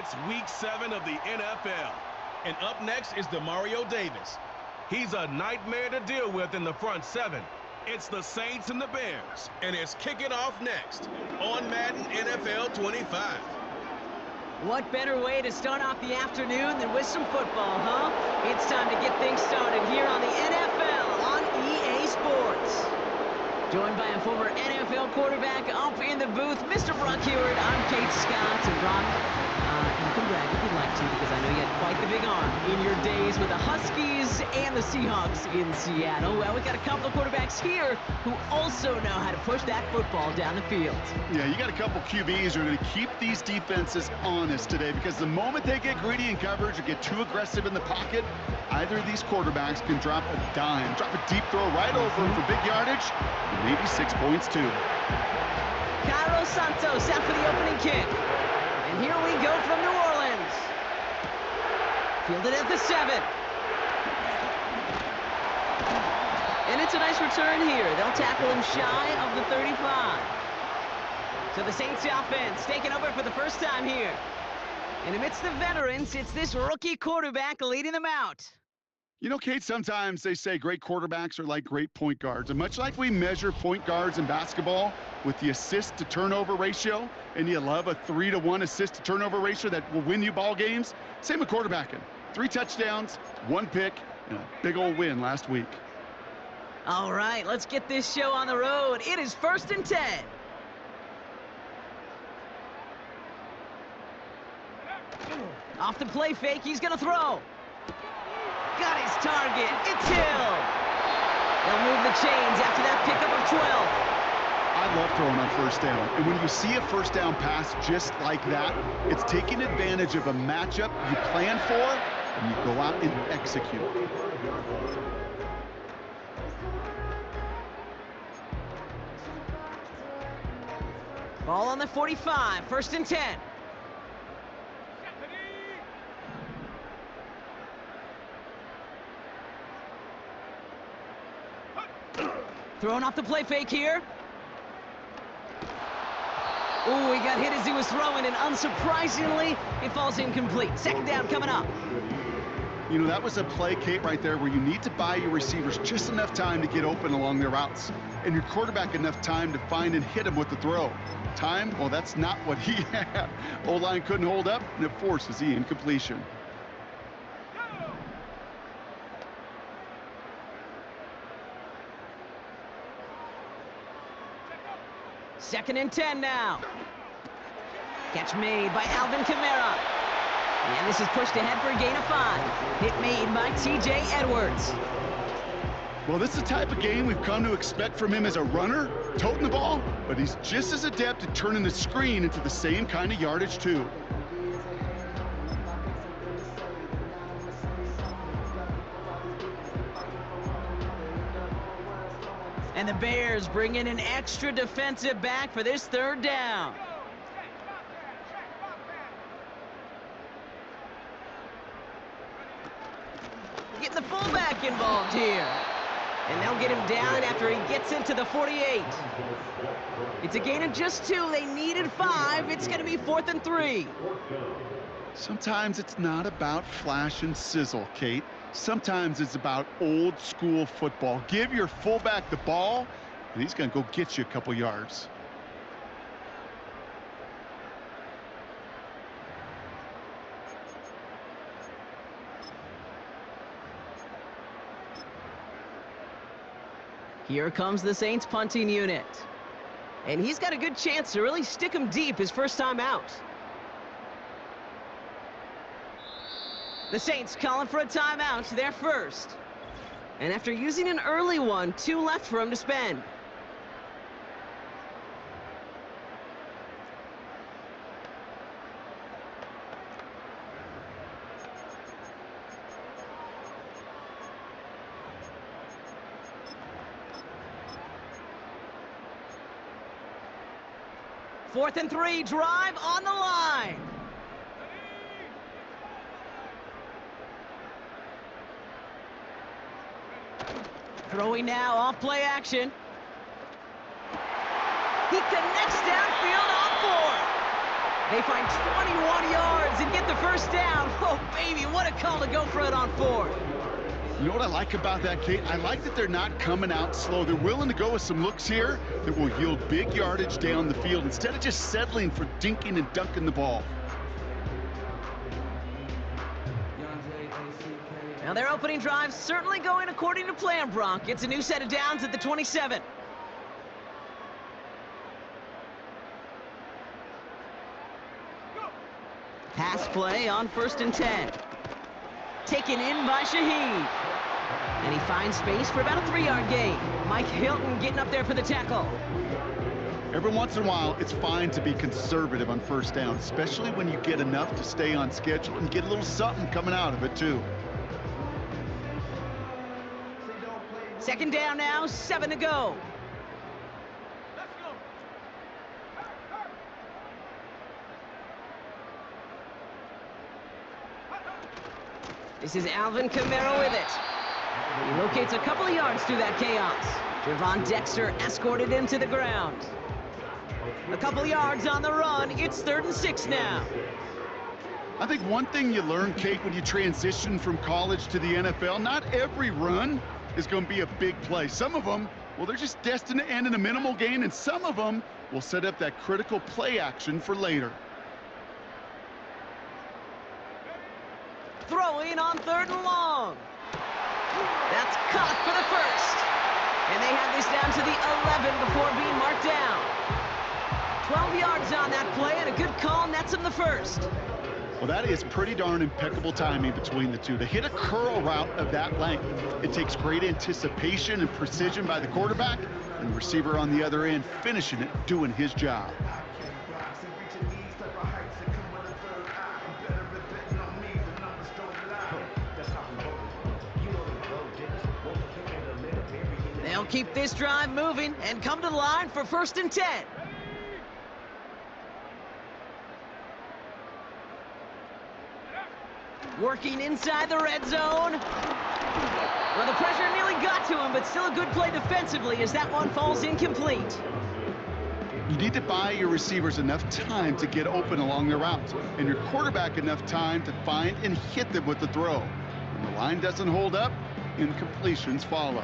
It's Week 7 of the NFL. And up next is Demario Davis. He's a nightmare to deal with in the front seven. It's the Saints and the Bears, and it's kicking off next on Madden NFL 25. What better way to start off the afternoon than with some football, huh? It's time to get things started here on the NFL on EA Sports. Joined by a former NFL quarterback up in the booth, Mr. Brock Heward. I'm Kate Scott. And Brock, you can brag if you'd like to, because I know you had quite the big arm in your days with the Huskies and the Seahawks in Seattle. Well, we got a couple of quarterbacks here who also know how to push that football down the field. Yeah, you got a couple QBs who are going to keep these defenses honest today, because the moment they get greedy in coverage or get too aggressive in the pocket, either of these quarterbacks can drop a dime, drop a deep throw right over him for big yardage, and maybe 6 points too. Cairo Santos out for the opening kick. And here we go from New Orleans. Fielded at the 7. And it's a nice return here. They'll tackle him shy of the 35. So the Saints offense taking over for the first time here. And amidst the veterans, it's this rookie quarterback leading them out. You know, Kate, sometimes they say great quarterbacks are like great point guards. And much like we measure point guards in basketball with the assist-to-turnover ratio, and you love a 3-to-1 assist-to-turnover ratio that will win you ball games, same with quarterbacking. 3 touchdowns, 1 pick, and a big old win last week. All right, let's get this show on the road. It is 1st and 10. Off the play fake, he's going to throw. Got his target. It's Hill. They'll move the chains after that pickup of 12. I love throwing on first down. And when you see a first down pass just like that, it's taking advantage of a matchup you plan for, and you go out and execute. Ball on the 45. 1st and 10. Throwing off the play fake here. Ooh, he got hit as he was throwing, and unsurprisingly, it falls incomplete. 2nd down coming up. You know, that was a play, Kate, right there where you need to buy your receivers just enough time to get open along their routes, and your quarterback enough time to find and hit him with the throw. Time? Well, that's not what he had. O-line couldn't hold up, and it forces the incompletion. 2nd and 10 now. Catch made by Alvin Kamara. And this is pushed ahead for a gain of 5. Hit made by TJ Edwards. Well, this is the type of game we've come to expect from him as a runner, toting the ball, but he's just as adept at turning the screen into the same kind of yardage, too. And the Bears bring in an extra defensive back for this 3rd down. Getting the fullback involved here. And they'll get him down after he gets into the 48. It's a gain of just 2. They needed 5. It's going to be 4th and 3. Sometimes it's not about flash and sizzle, Kate. Sometimes it's about old school football. Give your fullback the ball, and he's going to go get you a couple yards. Here comes the Saints punting unit. And he's got a good chance to really stick him deep his first time out. The Saints calling for a timeout, their first. And after using an early one, 2 left for him to spend. Fourth and 3, drive on the line. Throwing now, off play action. He connects downfield on 4. They find 21 yards and get the first down. Oh, baby, what a call to go for it on 4th. You know what I like about that, Kate? I like that they're not coming out slow. They're willing to go with some looks here that will yield big yardage down the field instead of just settling for dinking and dunking the ball. Now their opening drive certainly going according to plan, Bronk. It's a new set of downs at the 27. Pass play on 1st and 10. Taken in by Shaheed. And he finds space for about a 3-yard gain. Mike Hilton getting up there for the tackle. Every once in a while, it's fine to be conservative on 1st down, especially when you get enough to stay on schedule and get a little something coming out of it, too. 2nd down now, 7 to go. This is Alvin Kamara with it. He locates a couple of yards through that chaos. Javon Dexter escorted him to the ground. A couple yards on the run. It's 3rd and 6 now. I think one thing you learn, Kate, when you transition from college to the NFL, not every run is going to be a big play. Some of them, well, they're just destined to end in a minimal gain, and some of them will set up that critical play action for later. Throwing on 3rd and long. That's caught for the first. And they have this down to the 11 before being marked down. 12 yards on that play, and a good call nets him the first. Well, that is pretty darn impeccable timing between the two. To hit a curl route of that length, it takes great anticipation and precision by the quarterback, and the receiver on the other end finishing it, doing his job. They'll keep this drive moving and come to the line for 1st and 10. Working inside the red zone. Well, the pressure nearly got to him, but still a good play defensively as that one falls incomplete. You need to buy your receivers enough time to get open along their routes, and your quarterback enough time to find and hit them with the throw. When the line doesn't hold up, incompletions follow.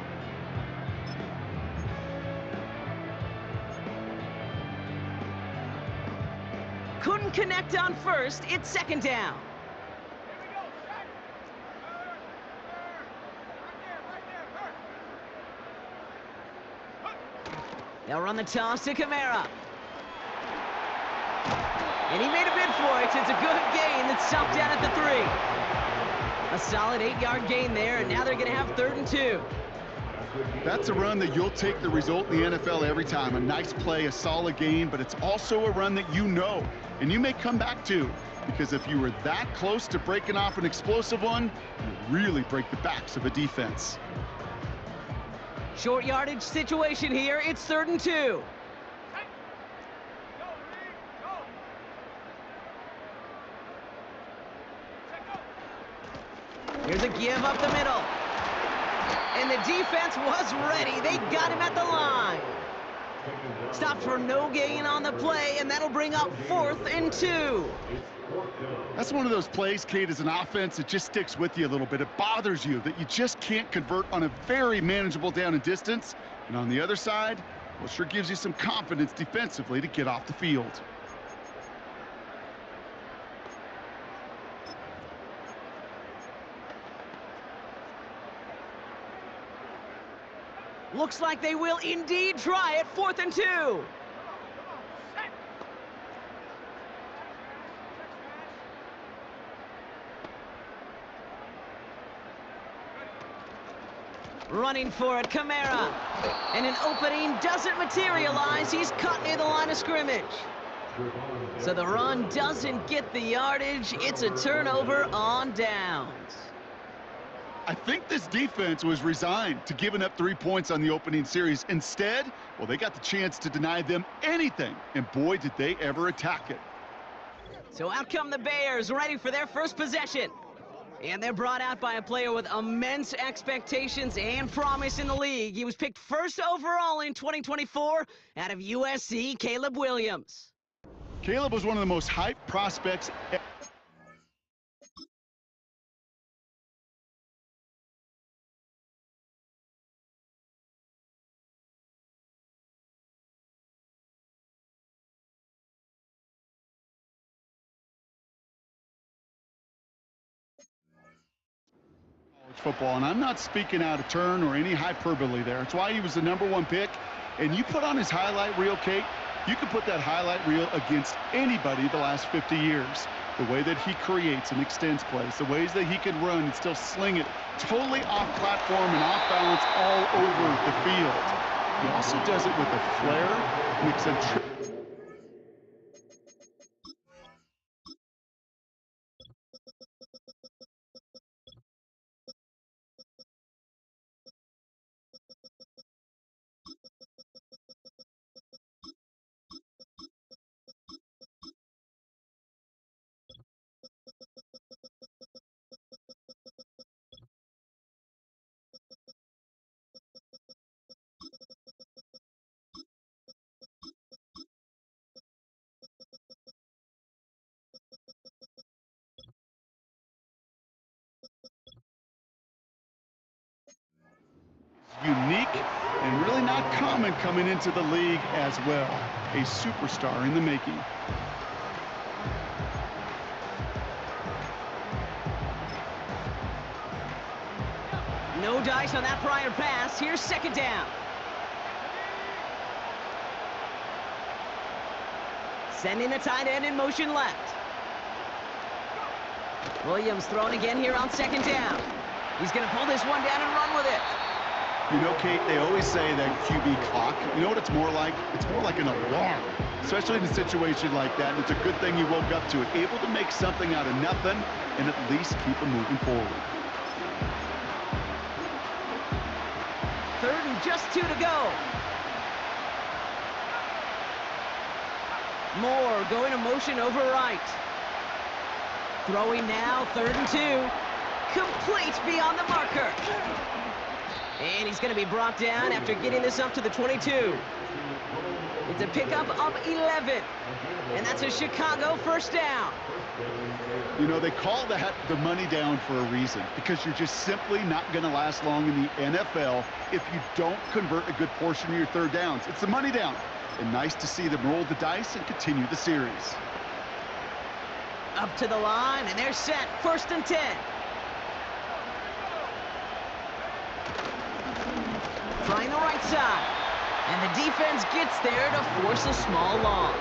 Couldn't connect on 1st. It's 2nd down. They'll run the toss to Kamara. And he made a bid for it. It's a good gain that's stopped down at the 3. A solid 8-yard gain there, and now they're going to have 3rd and 2. That's a run that you'll take the result in the NFL every time. A nice play, a solid gain, but it's also a run that you know, and you may come back to, because if you were that close to breaking off an explosive one, you really break the backs of a defense. Short yardage situation here. It's 3rd and 2. Here's a give up the middle. And the defense was ready. They got him at the line. Stopped for no gain on the play, and that'll bring up 4th and 2. That's one of those plays, Kate, as an offense, it just sticks with you a little bit. It bothers you that you just can't convert on a very manageable down and distance. And on the other side, well, it sure gives you some confidence defensively to get off the field. Looks like they will indeed try it. 4th and 2. Running for it, Kamara. And an opening doesn't materialize. He's caught near the line of scrimmage. So the run doesn't get the yardage. It's a turnover on downs. I think this defense was resigned to giving up 3 points on the opening series. Instead, well, they got the chance to deny them anything, and boy, did they ever attack it. So out come the Bears, ready for their first possession. And they're brought out by a player with immense expectations and promise in the league. He was picked 1st overall in 2024 out of USC, Caleb Williams. Caleb was one of the most hyped prospects. Football, and I'm not speaking out of turn or any hyperbole there. It's why he was the #1 pick. And you put on his highlight reel, Kate, you can put that highlight reel against anybody the last 50 years. The way that he creates and extends plays, the ways that he can run and still sling it totally off platform and off balance all over the field. He also does it with a flair and eccentricity. Unique and really not common coming into the league as well. A superstar in the making. No dice on that prior pass. Here's second down. Sending the tight end in motion left. Williams throwing again here on second down. He's going to pull this one down and run with it. You know, Kate, they always say that QB clock. You know what it's more like? It's more like an alarm, especially in a situation like that. And it's a good thing you woke up to it, able to make something out of nothing and at least keep them moving forward. Third and just 2 to go. Moore going to motion over right. Throwing now, 3rd and 2. Complete beyond the marker. And he's going to be brought down after getting this up to the 22. It's a pickup of 11. And that's a Chicago first down. You know, they call that the money down for a reason, because you're just simply not going to last long in the NFL if you don't convert a good portion of your third downs. It's the money down. And nice to see them roll the dice and continue the series. Up to the line, and they're set. 1st and 10. Trying the right side. And the defense gets there to force a small loss.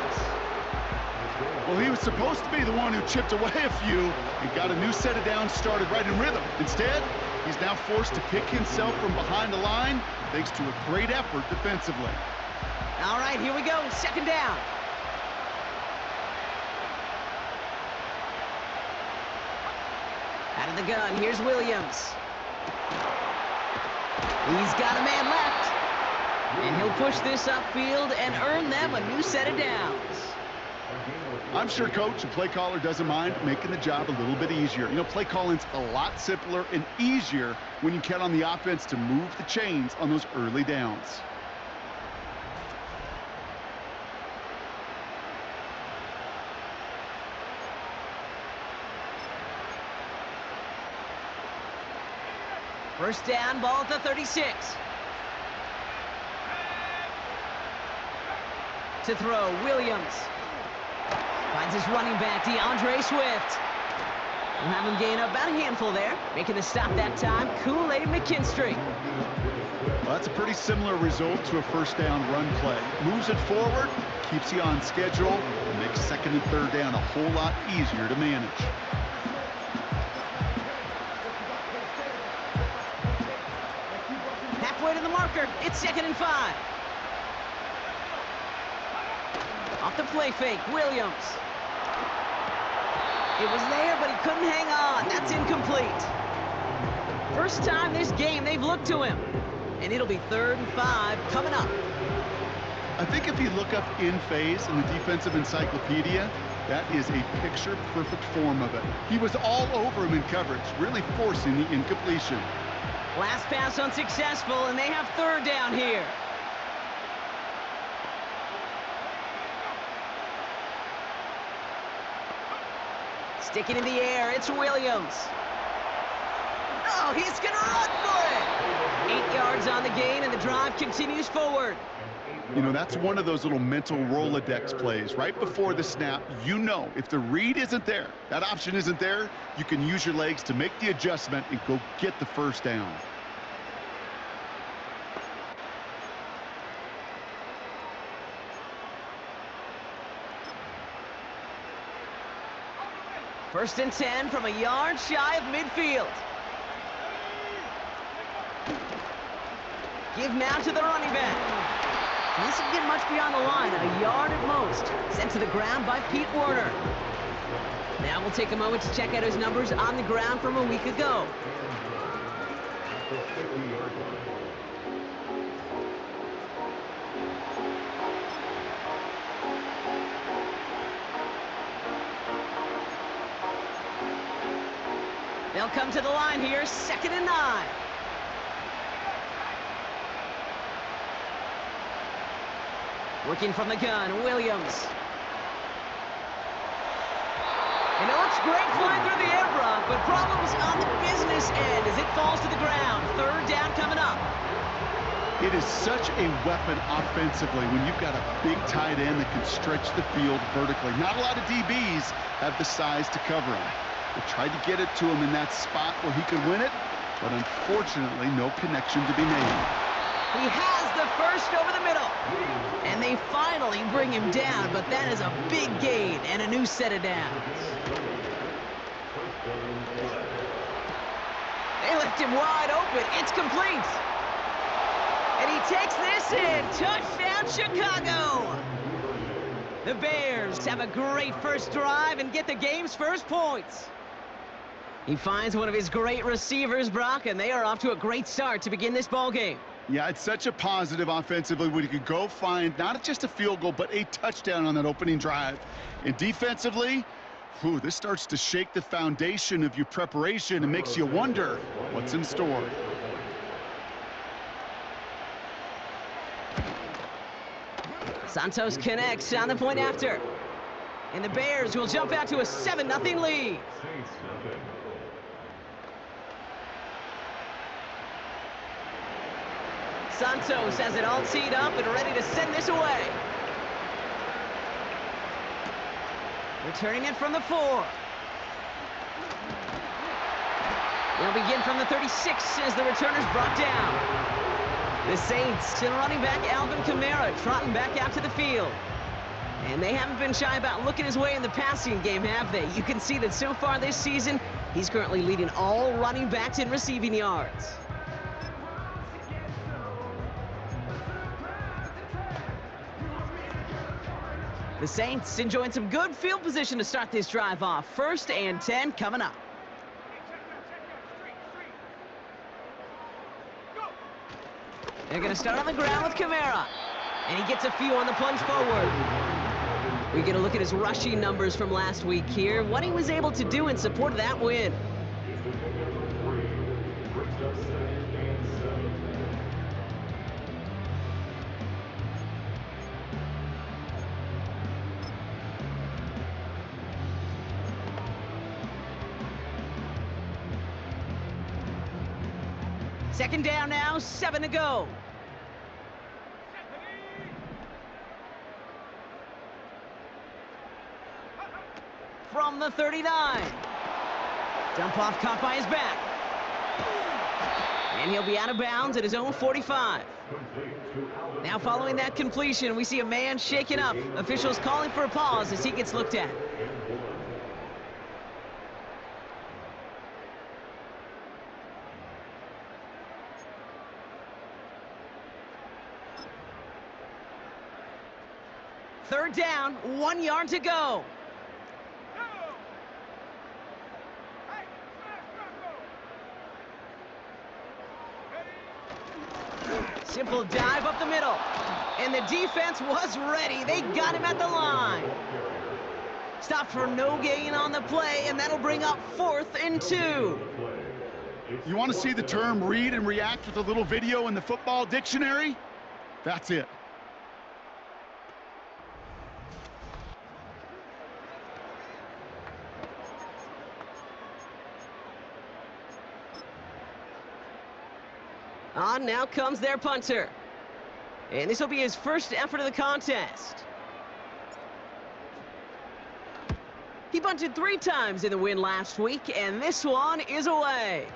Well, he was supposed to be the one who chipped away a few and got a new set of downs started right in rhythm. Instead, he's now forced to pick himself from behind the line thanks to a great effort defensively. All right, here we go. 2nd down. Out of the gun, here's Williams. He's got a man left. And he'll push this upfield and earn them a new set of downs. I'm sure coach and play caller doesn't mind making the job a little bit easier. You know, play calling's a lot simpler and easier when you count on the offense to move the chains on those early downs. First down, ball at the 36. To throw, Williams. Finds his running back, DeAndre Swift. We'll have him gain up about a handful there. Making the stop that time, Kool-Aid McKinstry. Well, that's a pretty similar result to a first down run play. Moves it forward, keeps you on schedule, and makes 2nd and 3rd down a whole lot easier to manage. Halfway to the marker, it's 2nd and 5. Off the play fake, Williams. It was there, but he couldn't hang on. That's incomplete. First time this game they've looked to him. And it'll be 3rd and 5 coming up. I think if you look up in phase in the defensive encyclopedia, that is a picture-perfect form of it. He was all over him in coverage, really forcing the incompletion. Last pass unsuccessful, and they have 3rd down here. Sticking in the air, it's Williams. Oh, he's going to run for it. 8 yards on the gain, and the drive continues forward. You know, that's one of those little mental Rolodex plays. Right before the snap, you know if the read isn't there, that option isn't there, you can use your legs to make the adjustment and go get the first down. First and 10 from a yard shy of midfield. Give now to the running back. This will get much beyond the line, a yard at most. Sent to the ground by Pete Werner. Now we'll take a moment to check out his numbers on the ground from a week ago. They'll come to the line here, 2nd and 9. Working from the gun, Williams. And it looks great flying through the air, Brock, but problems on the business end as it falls to the ground. 3rd down coming up. It is such a weapon offensively when you've got a big tight end that can stretch the field vertically. Not a lot of DBs have the size to cover him. They tried to get it to him in that spot where he could win it, but unfortunately, no connection to be made. He has the first over the middle. And they finally bring him down, but that is a big gain and a new set of downs. They left him wide open. It's complete. And he takes this in. Touchdown, Chicago. The Bears have a great first drive and get the game's first points. He finds one of his great receivers, Brock, and they are off to a great start to begin this ball game. Yeah, it's such a positive offensively when you can go find not just a field goal, but a touchdown on that opening drive. And defensively, this starts to shake the foundation of your preparation and makes you wonder what's in store. Santos connects on the point after. And the Bears will jump out to a 7-0 lead. Santos has it all teed up and ready to send this away. Returning it from the 4. They'll begin from the 36 as the returner's brought down. The Saints and running back Alvin Kamara trotting back out to the field. And they haven't been shy about looking his way in the passing game, have they? You can see that so far this season, he's currently leading all running backs in receiving yards. The Saints enjoying some good field position to start this drive off. 1st and 10 coming up. They're going to start on the ground with Kamara. And he gets a few on the plunge forward. We get a look at his rushing numbers from last week here. What he was able to do in support of that win. Second down now, 7 to go. From the 39. Dump off caught by his back. And he'll be out of bounds at his own 45. Now following that completion, we see a man shaken up. Officials calling for a pause as he gets looked at. Third down, 1 yard to go. Simple dive up the middle. And the defense was ready. They got him at the line. Stopped for no gain on the play, and that'll bring up 4th and 2. You want to see the term read and react with a little video in the football dictionary? That's it. On now comes their punter. And this will be his first effort of the contest. He bunted 3 times in the win last week, and this one is away.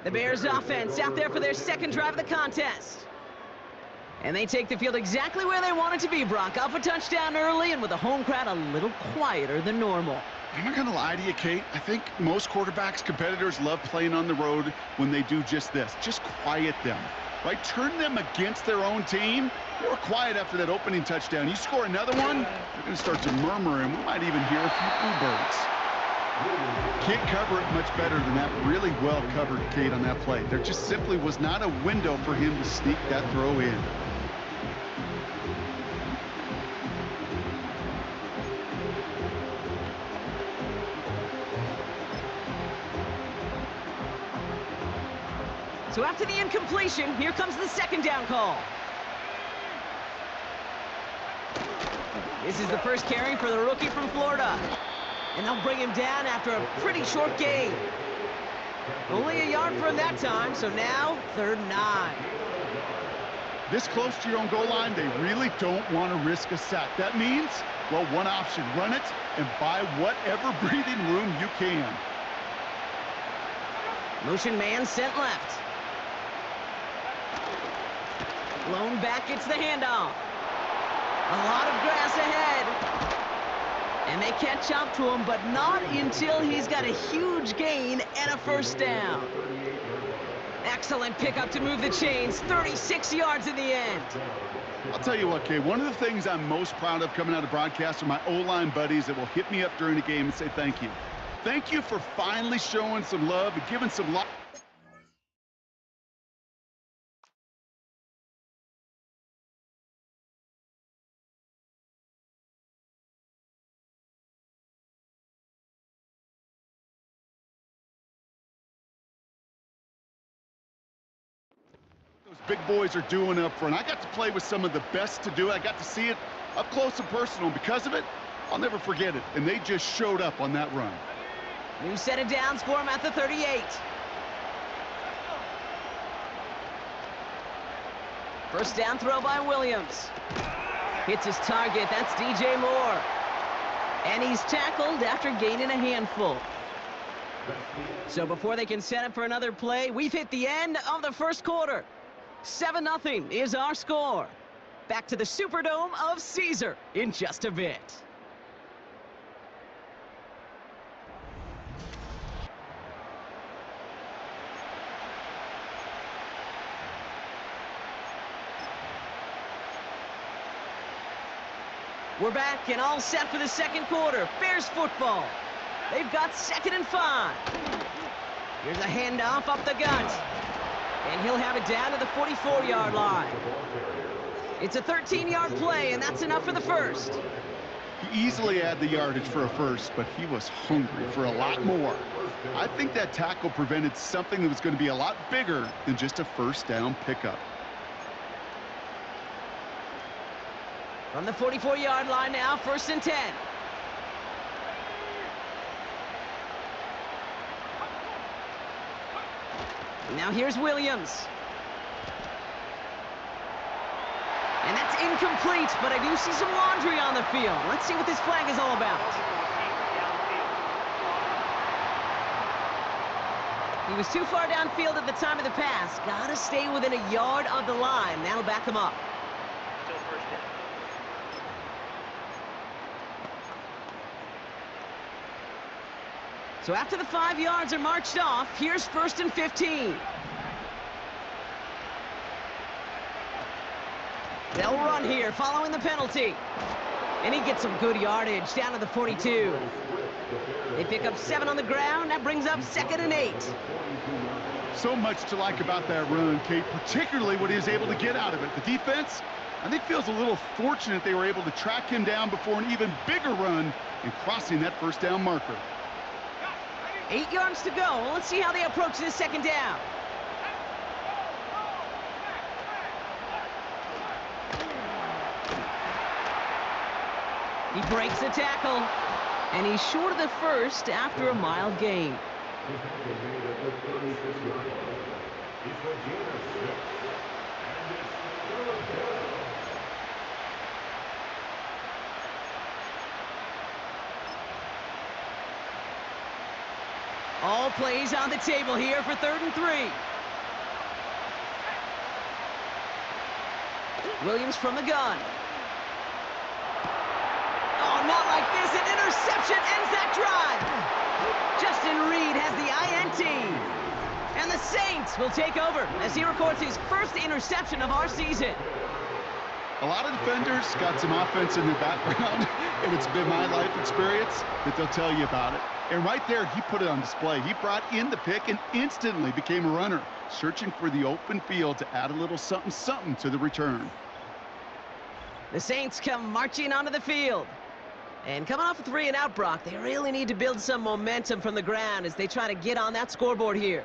The Bears offense out there for their second drive of the contest. And they take the field exactly where they want it to be, Brock. Up a touchdown early and with a home crowd a little quieter than normal. I'm not going to lie to you, Kate. I think most quarterbacks, competitors love playing on the road when they do just this. Just quiet them, right? Turn them against their own team. They were quiet after that opening touchdown. You score another one, they're going to start to murmur, and we might even hear a few bluebirds. Can't cover it much better than that. Really well covered, Kate, on that play. There just simply was not a window for him to sneak that throw in. So after the incompletion, here comes the second down call. This is the first carry for the rookie from Florida. And they'll bring him down after a pretty short gain. Only a yard for him that time, so now 3rd and 9. This close to your own goal line, they really don't want to risk a sack. That means, well, one option, run it and buy whatever breathing room you can. Motion man sent left. Blown back, gets the handoff. A lot of grass ahead. And they catch up to him, but not until he's got a huge gain and a first down. Excellent pickup to move the chains. 36 yards in the end. I'll tell you what, Kay, one of the things I'm most proud of coming out of broadcast are my O-line buddies that will hit me up during the game and say thank you. Thank you for finally showing some love and giving some love. Those big boys are doing up front. I got to play with some of the best to do it. I got to see it up close and personal. Because of it, I'll never forget it. And they just showed up on that run. New set of downs for him at the 38. First down throw by Williams. Hits his target. That's DJ Moore. And he's tackled after gaining a handful. So before they can set up for another play, we've hit the end of the first quarter. 7-0 is our score. Back to the Superdome of Caesar in just a bit. We're back and all set for the second quarter. Bears football. They've got 2nd and 5. Here's a handoff up the gut. And he'll have it down to the 44-yard line. It's a 13-yard play, and that's enough for the first. He easily had the yardage for a first, but he was hungry for a lot more. I think that tackle prevented something that was going to be a lot bigger than just a first down pickup. From the 44-yard line now, 1st and 10. Now here's Williams. And that's incomplete, but I do see some laundry on the field. Let's see what this flag is all about. He was too far downfield at the time of the pass. Gotta stay within a yard of the line. That'll back him up. Still first down. So after the 5 yards are marched off, here's 1st and 15. They'll run here following the penalty. And he gets some good yardage down to the 42. They pick up 7 on the ground. That brings up 2nd and 8. So much to like about that run, Kate, particularly what he was able to get out of it. The defense, I think, feels a little fortunate they were able to track him down before an even bigger run and crossing that first down marker. 8 yards to go. Let's see how they approach this second down. He breaks the tackle, and he's short of the first after a mild gain. All plays on the table here for 3rd and 3. Williams from the gun. Oh, not like this. An interception ends that drive. Justin Reed has the INT. And the Saints will take over as he records his first interception of our season. A lot of defenders got some offense in their background, and it's been my life experience that they'll tell you about it. And right there, he put it on display. He brought in the pick and instantly became a runner, searching for the open field to add a little something to the return. The Saints come marching onto the field. And coming off a 3-and-out, Brock, they really need to build some momentum from the ground as they try to get on that scoreboard here.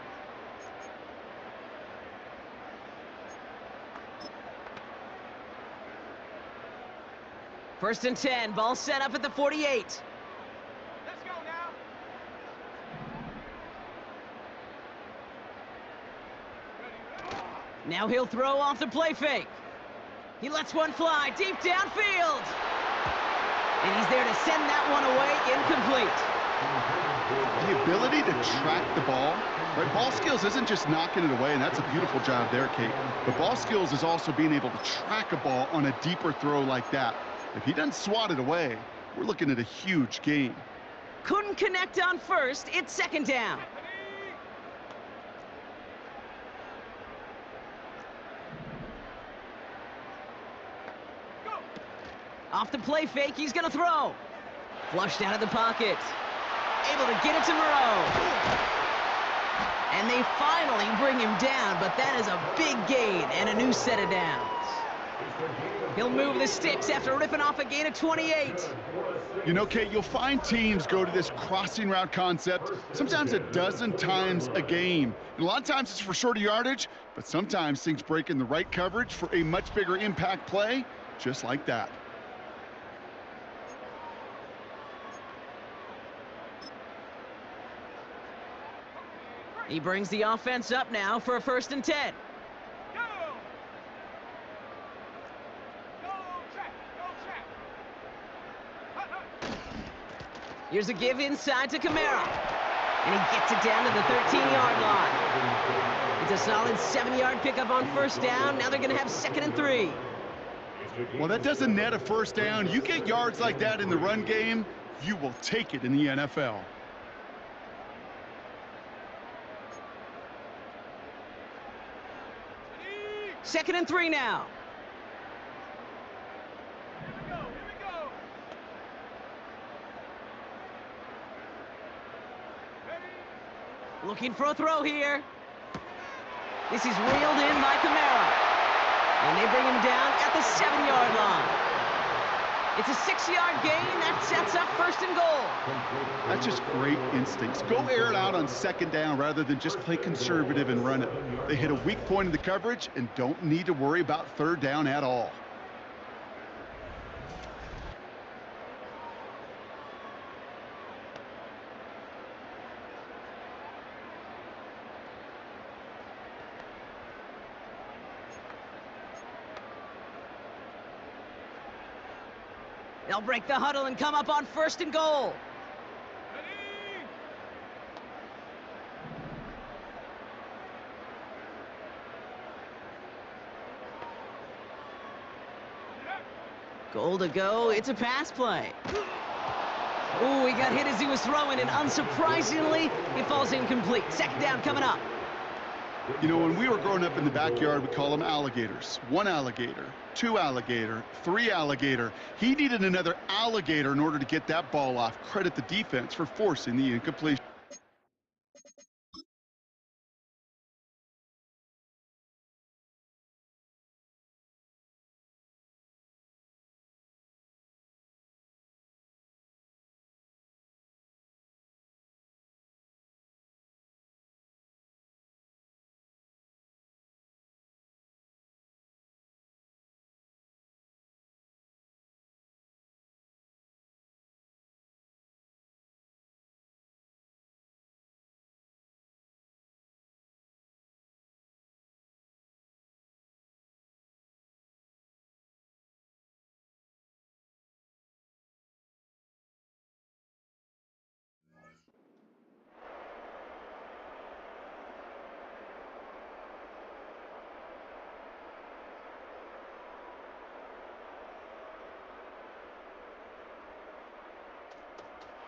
First and 10, ball set up at the 48. Let's go now. Now he'll throw off the play fake. He lets one fly deep downfield. And he's there to send that one away, incomplete. The ability to track the ball, right? Ball skills isn't just knocking it away, and that's a beautiful job there, Kate. But ball skills is also being able to track a ball on a deeper throw like that. If he doesn't swat it away, we're looking at a huge gain. Couldn't connect on first. It's 2nd down. Off the play fake, he's going to throw. Flushed out of the pocket. Able to get it to Moreau. And they finally bring him down, but that is a big gain and a new set of downs. He'll move the sticks after ripping off a gain of 28. You know, Kate, you'll find teams go to this crossing route concept sometimes a dozen times a game. And a lot of times it's for shorter yardage, but sometimes things break in the right coverage for a much bigger impact play, just like that. He brings the offense up now for a 1st and 10. Here's a give inside to Kamara. And he gets it down to the 13-yard line. It's a solid 7-yard pickup on 1st down. Now they're going to have 2nd and 3. Well, that doesn't net a 1st down. You get yards like that in the run game, you will take it in the NFL. Second and 3 now. Looking for a throw here. This is reeled in by Kamara. And they bring him down at the 7-yard line. It's a 6-yard gain. That sets up 1st and goal. That's just great instincts. Go air it out on 2nd down rather than just play conservative and run it. They hit a weak point in the coverage and don't need to worry about 3rd down at all. They'll break the huddle and come up on 1st and goal. Goal to go. It's a pass play. Ooh, he got hit as he was throwing, and unsurprisingly, it falls incomplete. 2nd down coming up. You know, when we were growing up in the backyard, we call them alligators. 1 alligator, 2 alligator, 3 alligator. He needed another alligator in order to get that ball off. Credit the defense for forcing the incompletion.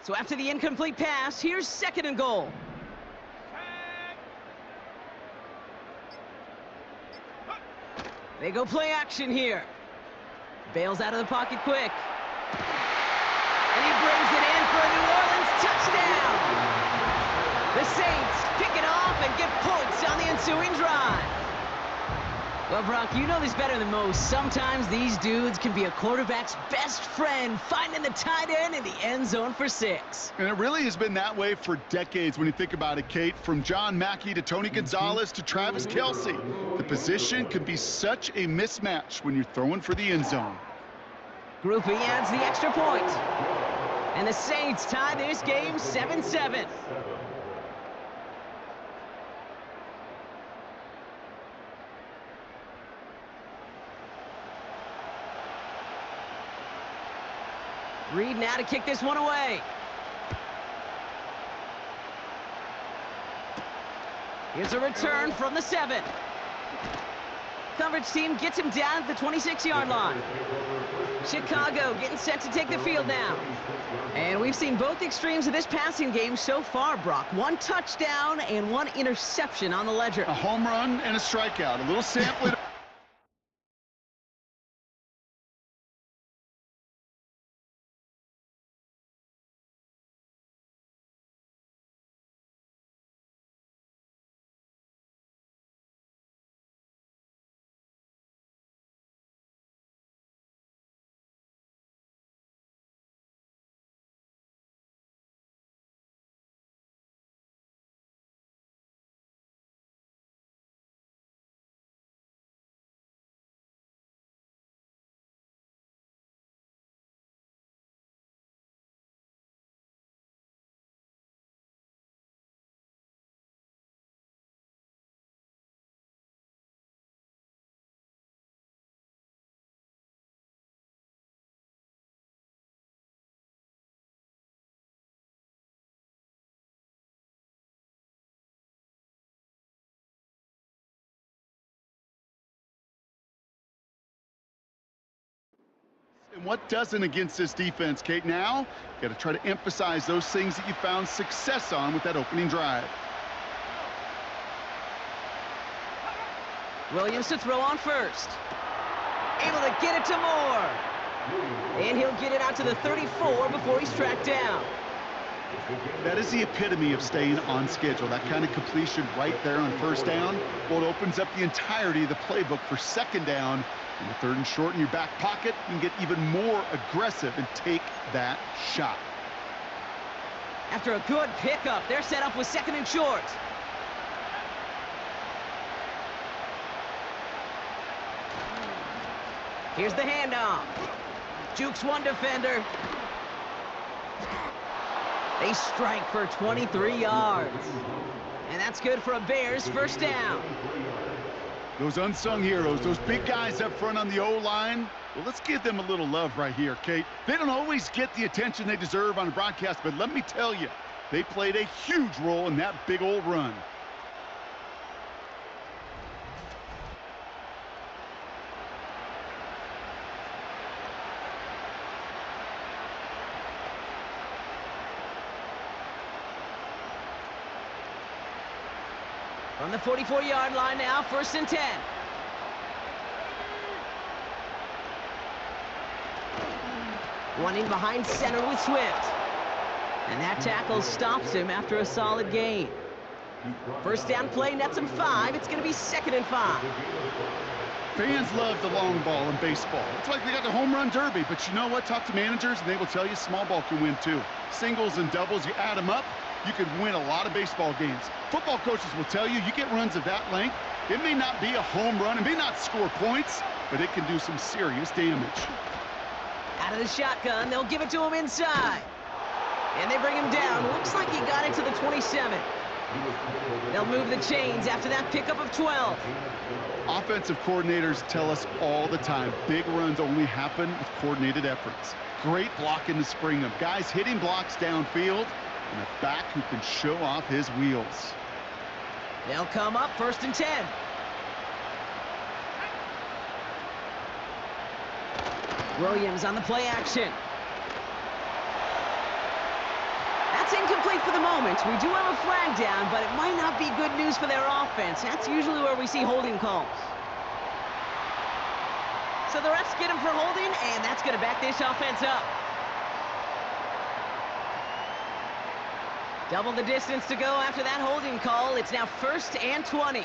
So after the incomplete pass, here's 2nd and goal. They go play action here. Bails out of the pocket quick. And he brings it in for a New Orleans touchdown. The Saints pick it off and get points on the ensuing drive. Well, Brock, you know this better than most. Sometimes these dudes can be a quarterback's best friend, finding the tight end in the end zone for 6. And it really has been that way for decades when you think about it, Kate. From John Mackey to Tony Gonzalez to Travis Kelce. The position can be such a mismatch when you're throwing for the end zone. Groupie adds the extra point. And the Saints tie this game 7-7. Reed now to kick this one away. Here's a return from the 7. Coverage team gets him down at the 26-yard line. Chicago getting set to take the field now. And we've seen both extremes of this passing game so far, Brock. 1 touchdown and 1 interception on the ledger. A home run and a strikeout. A little sampling. And what doesn't against this defense, Kate? Now, you got to try to emphasize those things that you found success on with that opening drive. Williams to throw on first. Able to get it to Moore. And he'll get it out to the 34 before he's tracked down. That is the epitome of staying on schedule. That kind of completion right there on first down. Well, it opens up the entirety of the playbook for 2nd down. In the 3rd and short in your back pocket, you can get even more aggressive and take that shot. After a good pickup, they're set up with 2nd and short. Here's the handoff. Jukes one defender. They strike for 23 yards. And that's good for a Bears first down. Those unsung heroes, those big guys up front on the O-line, well, let's give them a little love right here, Kate. They don't always get the attention they deserve on a broadcast, but let me tell you, they played a huge role in that big old run. From the 44-yard line now, 1st and 10. One in behind center with Swift. And that tackle stops him after a solid gain. First down play nets him 5. It's going to be 2nd and 5. Fans love the long ball in baseball. It's like they got the home run derby, but you know what? Talk to managers, and they will tell you small ball can win too. Singles and doubles, you add them up, you could win a lot of baseball games. Football coaches will tell you, you get runs of that length, it may not be a home run, it may not score points, but it can do some serious damage. Out of the shotgun, they'll give it to him inside. And they bring him down. Looks like he got into the 27. They'll move the chains after that pickup of 12. Offensive coordinators tell us all the time, big runs only happen with coordinated efforts. Great blocking to spring them. Guys hitting blocks downfield, and a back who can show off his wheels. They'll come up 1st and 10. Williams on the play action. That's incomplete for the moment. We do have a flag down, but it might not be good news for their offense. That's usually where we see holding calls. So the refs get him for holding, and that's going to back this offense up. Double the distance to go after that holding call. It's now 1st and 20.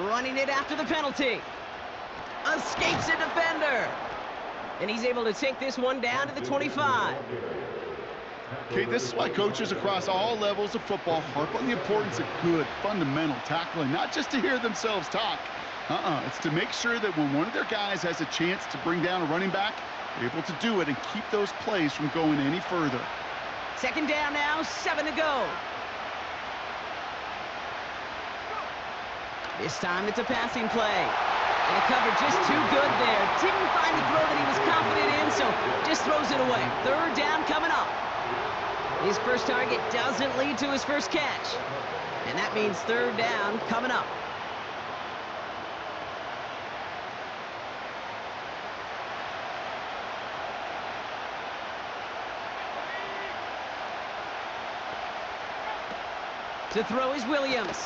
Running it after the penalty. Escapes a defender. And he's able to take this one down to the 25. Okay, this is why coaches across all levels of football harp on the importance of good, fundamental tackling, not just to hear themselves talk. It's to make sure that when one of their guys has a chance to bring down a running back, they're able to do it and keep those plays from going any further. 2nd down now, 7 to go. This time it's a passing play. And the cover just too good there. Didn't find the throw that he was confident in, so just throws it away. 3rd down coming up. His first target doesn't lead to his first catch. And that means 3rd down coming up. To throw is Williams.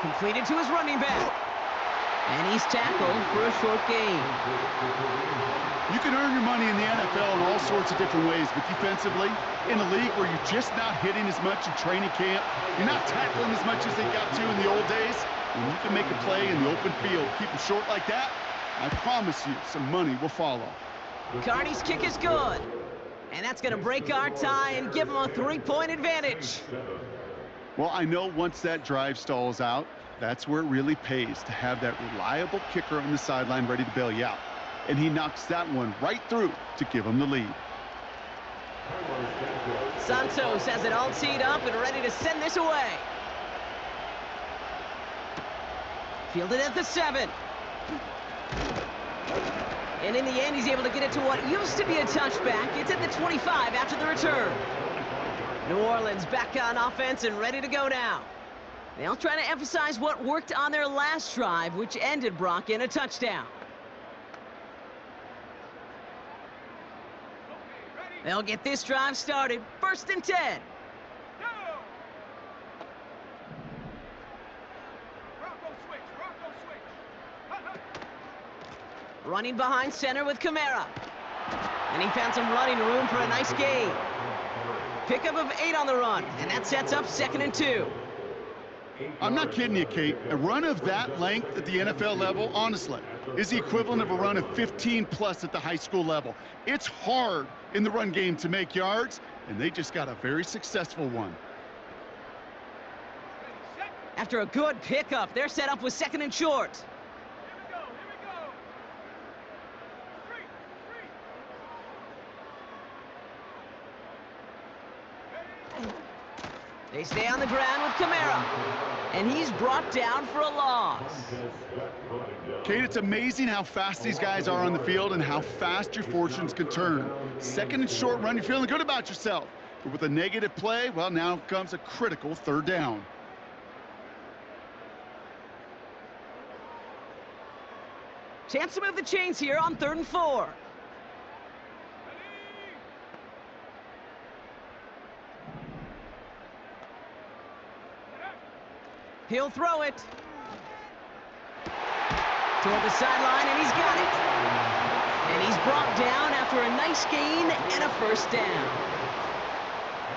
Completed to his running back. And he's tackled for a short gain. You can earn your money in the NFL in all sorts of different ways, but defensively, in a league where you're just not hitting as much in training camp, you're not tackling as much as they got to in the old days, when you can make a play in the open field, keep them short like that, I promise you some money will follow. Carney's kick is good. And that's going to break our tie and give him a 3-point advantage. Well, I know once that drive stalls out, that's where it really pays to have that reliable kicker on the sideline ready to bail you out. And he knocks that one right through to give him the lead. Santos has it all teed up and ready to send this away. Fielded at the 7. And in the end, he's able to get it to what used to be a touchback. It's at the 25 after the return. New Orleans back on offense and ready to go now. They'll try to emphasize what worked on their last drive, which ended, Brock, in a touchdown. They'll get this drive started. 1st and 10. Running behind center with Kamara. And he found some running room for a nice gain. Pickup of 8 on the run, and that sets up 2nd and 2. I'm not kidding you, Kate. A run of that length at the NFL level, honestly, is the equivalent of a run of 15+ at the high school level. It's hard in the run game to make yards, and they just got a very successful one. After a good pickup, they're set up with 2nd and short. They stay on the ground with Kamara. And he's brought down for a loss. Kate, it's amazing how fast these guys are on the field and how fast your fortunes can turn. 2nd and short run, you're feeling good about yourself. But with a negative play, well, now comes a critical 3rd down. Chance to move the chains here on 3rd and 4. He'll throw it. Toward the sideline, and he's got it. And he's brought down after a nice gain and a 1st down.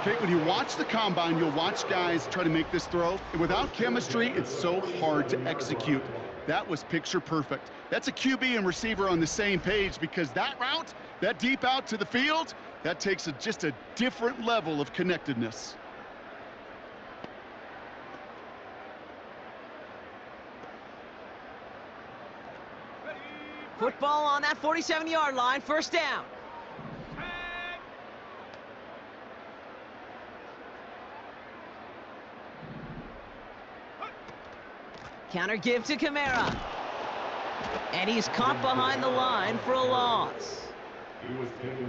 Okay, when you watch the combine, you'll watch guys try to make this throw. And without chemistry, it's so hard to execute. That was picture perfect. That's a QB and receiver on the same page, because that route, that deep out to the field, that takes just a different level of connectedness. Football on that 47-yard line, 1st down. Counter give to Kamara. And he's caught behind the line for a loss.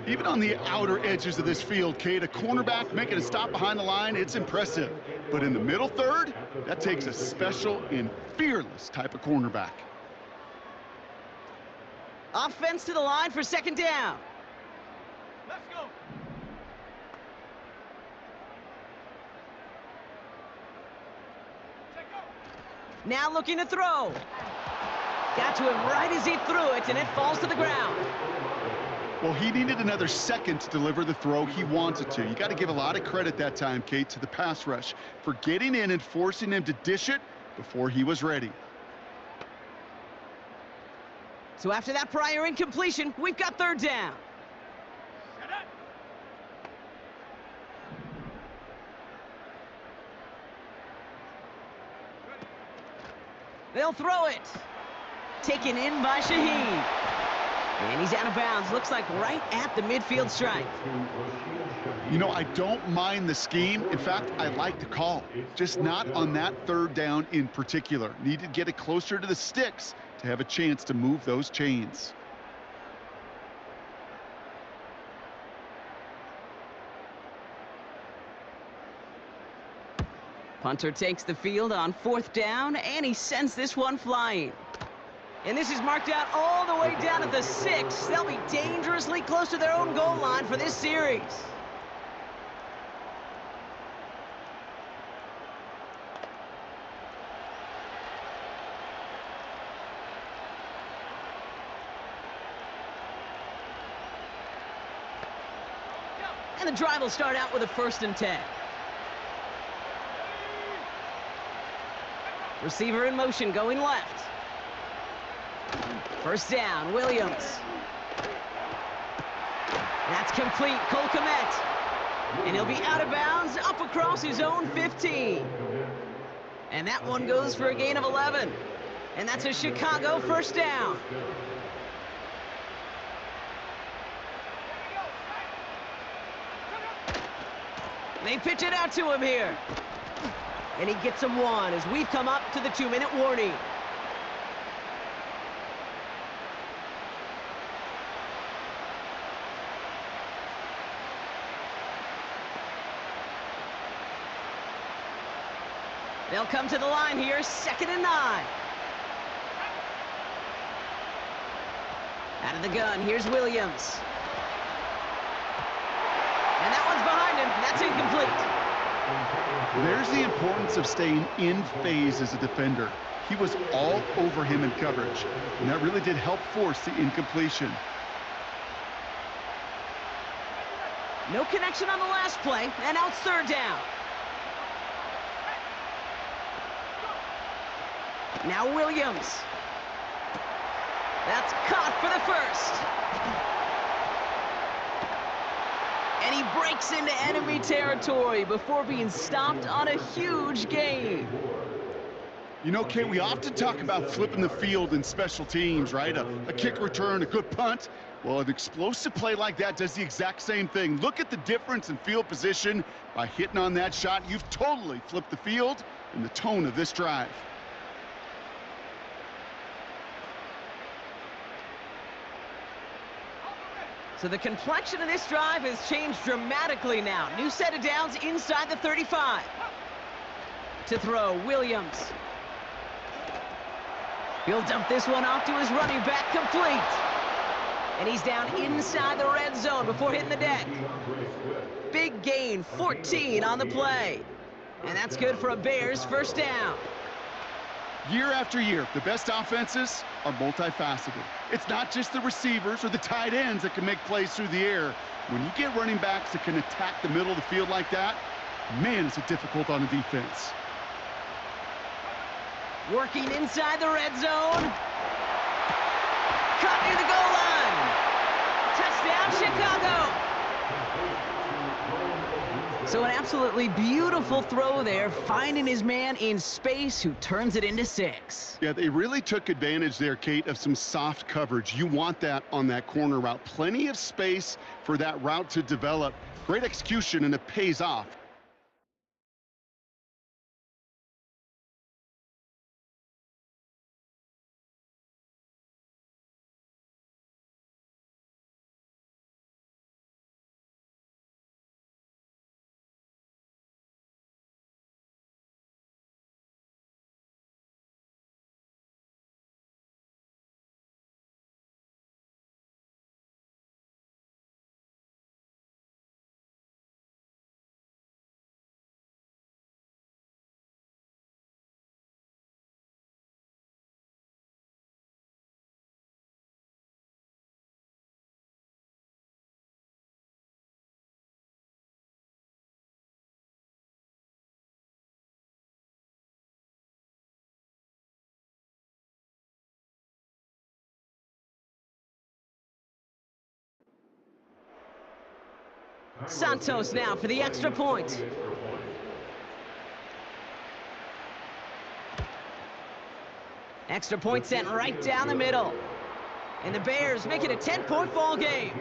Even on the outer edges of this field, Kate, a cornerback making a stop behind the line, it's impressive. But in the middle third, that takes a special and fearless type of cornerback. Offense to the line for second down. Let's go. Now looking to throw. Got to him right as he threw it, and it falls to the ground. Well, he needed another second to deliver the throw he wanted to. You got to give a lot of credit that time, Kate, to the pass rush for getting in and forcing him to dish it before he was ready. So after that prior incompletion, we've got third down. They'll throw it. Taken in by Shaheed. And he's out of bounds. Looks like right at the midfield stripe. You know, I don't mind the scheme. In fact, I like the call. Just not on that third down in particular. Need to get it closer to the sticks to have a chance to move those chains. Punter takes the field on fourth down, and he sends this one flying. And this is marked out all the way down at the 6. They'll be dangerously close to their own goal line for this series. And the drive will start out with a 1st and 10. Receiver in motion, going left. First down, Williams. That's complete, Cole Kmet. And he'll be out of bounds, up across his own 15. And that one goes for a gain of 11. And that's a Chicago first down. They pitch it out to him here. And he gets him one as we've come up to the 2-minute warning. They'll come to the line here, 2nd and 9. Out of the gun, here's Williams. And that one's behind him. That's incomplete. There's the importance of staying in phase as a defender. He was all over him in coverage, and that really did help force the incompletion. No connection on the last play, and now it's 3rd down. Now Williams. That's caught for the 1st. And he breaks into enemy territory before being stopped on a huge gain. You know, Kate, we often talk about flipping the field in special teams, right? A kick return, a good punt. Well, an explosive play like that does the exact same thing. Look at the difference in field position by hitting on that shot. You've totally flipped the field and the tone of this drive. So the complexion of this drive has changed dramatically now. New set of downs inside the 35. To throw, Williams. He'll dump this one off to his running back, complete. And he's down inside the red zone before hitting the deck. Big gain, 14 on the play. And that's good for a Bears first down. Year after year, the best offenses are multifaceted. It's not just the receivers or the tight ends that can make plays through the air. When you get running backs that can attack the middle of the field like that, man, is it difficult on the defense. Working inside the red zone. Caught near the goal line. Touchdown, Chicago. So an absolutely beautiful throw there, finding his man in space who turns it into 6. Yeah, they really took advantage there, Kate, of some soft coverage. You want that on that corner route. Plenty of space for that route to develop. Great execution, and it pays off. Santos now for the extra point. Extra point sent right down the middle. And the Bears make it a 10-point ball game.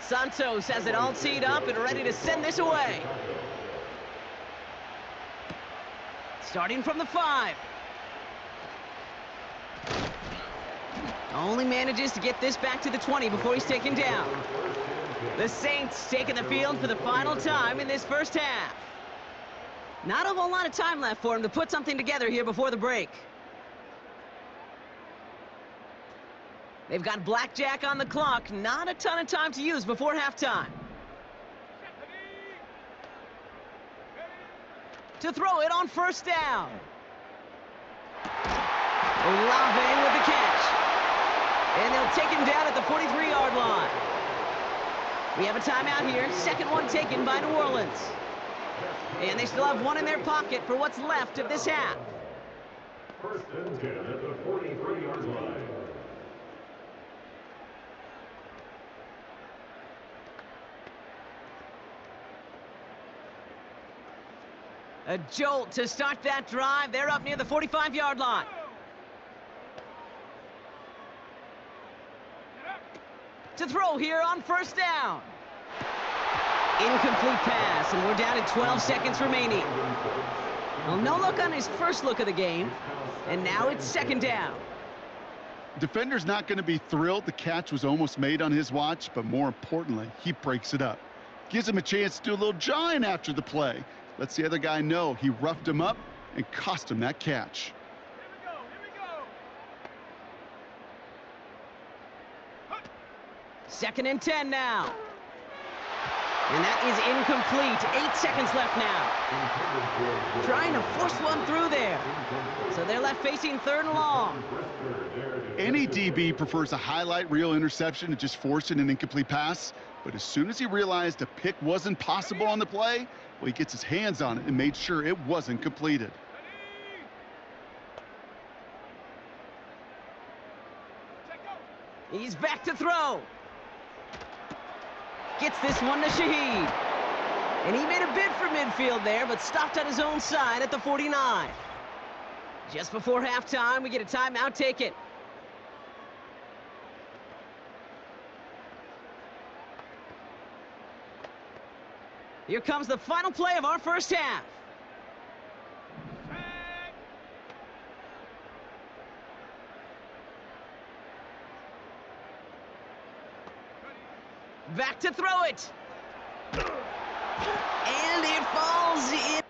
Santos has it all teed up and ready to send this away. Starting from the 5. Only manages to get this back to the 20 before he's taken down. The Saints taking the field for the final time in this first half. Not a whole lot of time left for him to put something together here before the break. They've got blackjack on the clock. Not a ton of time to use before halftime. To throw it on first down. Olave with the catch. And they'll take him down at the 43-yard line. We have a timeout here. Second one taken by New Orleans. And they still have one in their pocket for what's left of this half. First and 10 at the 43-yard line. A jolt to start that drive. They're up near the 45-yard line. To throw here on first down. Incomplete pass, and we're down to 12 seconds remaining. Well, no look on his first look of the game, and now it's second down. Defender's not going to be thrilled the catch was almost made on his watch, but more importantly, he breaks it up. Gives him a chance to do a little jawing after the play. Lets the other guy know he roughed him up and cost him that catch. Here we go. Second and 10 now. And that is incomplete. 8 seconds left now. Trying to force one through there. So they're left facing third and long. Any DB prefers a highlight reel interception to just forcing an incomplete pass. But as soon as he realized a pick wasn't possible on the play, well, he gets his hands on it and made sure it wasn't completed. He's back to throw. Gets this one to Shaheed. And he made a bid for midfield there, but stopped on his own side at the 49. Just before halftime, we get a timeout taken. Here comes the final play of our first half. Back to throw it. And it falls in.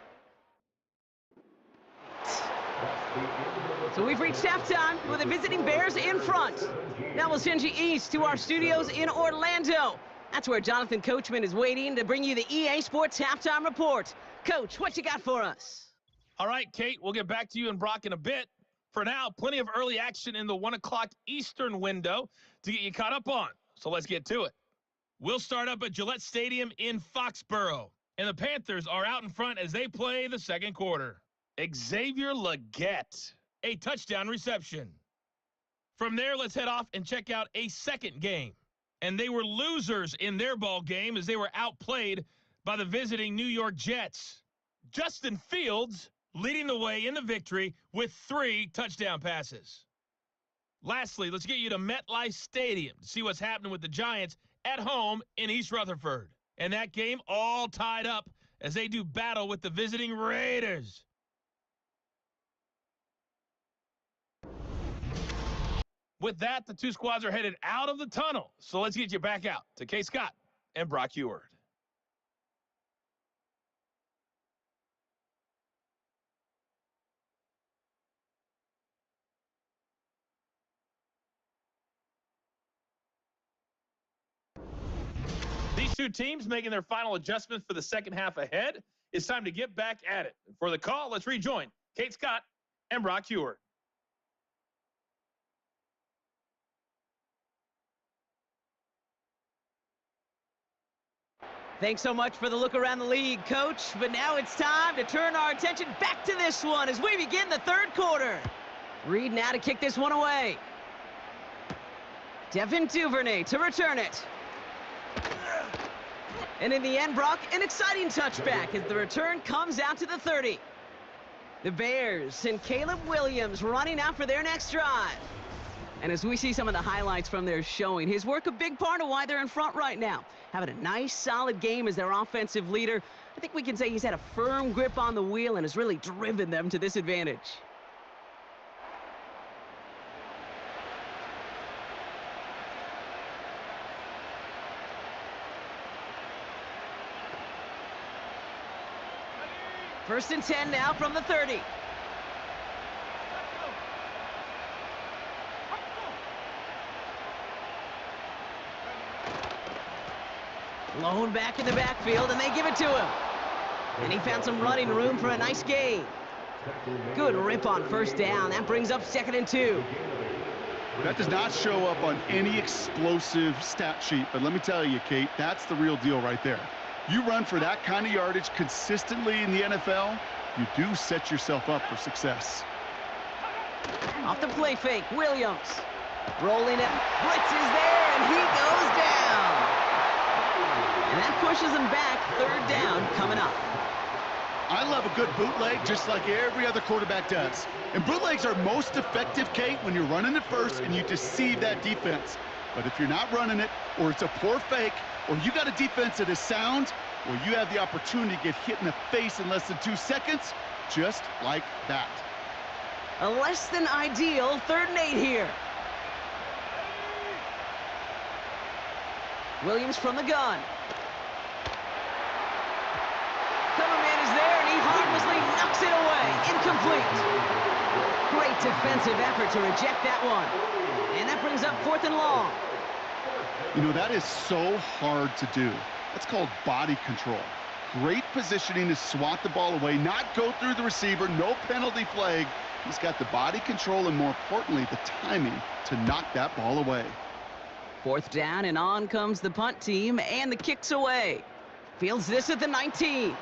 So we've reached halftime with the visiting Bears in front. Now we'll send you east to our studios in Orlando. That's where Jonathan Coachman is waiting to bring you the EA Sports Halftime Report. Coach, what you got for us? All right, Kate, we'll get back to you and Brock in a bit. For now, plenty of early action in the 1 o'clock Eastern window to get you caught up on. So let's get to it. We'll start up at Gillette Stadium in Foxborough. And the Panthers are out in front as they play the second quarter. Xavier Legette, a touchdown reception. From there, let's head off and check out a second game. And they were losers in their ball game as they were outplayed by the visiting New York Jets. Justin Fields leading the way in the victory with 3 touchdown passes. Lastly, let's get you to MetLife Stadium to see what's happening with the Giants at home in East Rutherford. And that game all tied up as they do battle with the visiting Raiders. With that, the two squads are headed out of the tunnel. So let's get you back out to Kay Scott and Brock Eward. These two teams making their final adjustments for the second half ahead. It's time to get back at it. For the call, let's rejoin Kate Scott and Brock Eward. Thanks so much for the look around the league, Coach. But now it's time to turn our attention back to this one as we begin the third quarter. Reed now to kick this one away. Devin Duvernay to return it. And in the end, Brock, an exciting touchback as the return comes out to the 30. The Bears and Caleb Williams running out for their next drive. And as we see some of the highlights from their showing, his work a big part of why they're in front right now. Having a nice, solid game as their offensive leader. I think we can say he's had a firm grip on the wheel and has really driven them to this advantage. First and 10 now from the 30. Lone back in the backfield, and they give it to him. And he found some running room for a nice gain. Good rip on first down. That brings up 2nd and 2. That does not show up on any explosive stat sheet, but let me tell you, Kate, that's the real deal right there. You run for that kind of yardage consistently in the NFL, you do set yourself up for success. Off the play fake, Williams. Rolling it, blitz is there, and he goes down. And that pushes him back, 3rd down coming up. I love a good bootleg just like every other quarterback does. And bootlegs are most effective, Kate, when you're running it first and you deceive that defense. But if you're not running it, or it's a poor fake, or you got a defense that is sound, well, you have the opportunity to get hit in the face in less than 2 seconds, just like that. A less than ideal 3rd and 8 here. Williams from the gun. Cover man is there, and he harmlessly knocks it away. Incomplete. Great defensive effort to reject that one. And that brings up 4th and long. You know, that is so hard to do. That's called body control. Great positioning to swat the ball away, not go through the receiver, no penalty flag. He's got the body control and, more importantly, the timing to knock that ball away. 4th down, and on comes the punt team, and the kick's away. Fields this at the 19.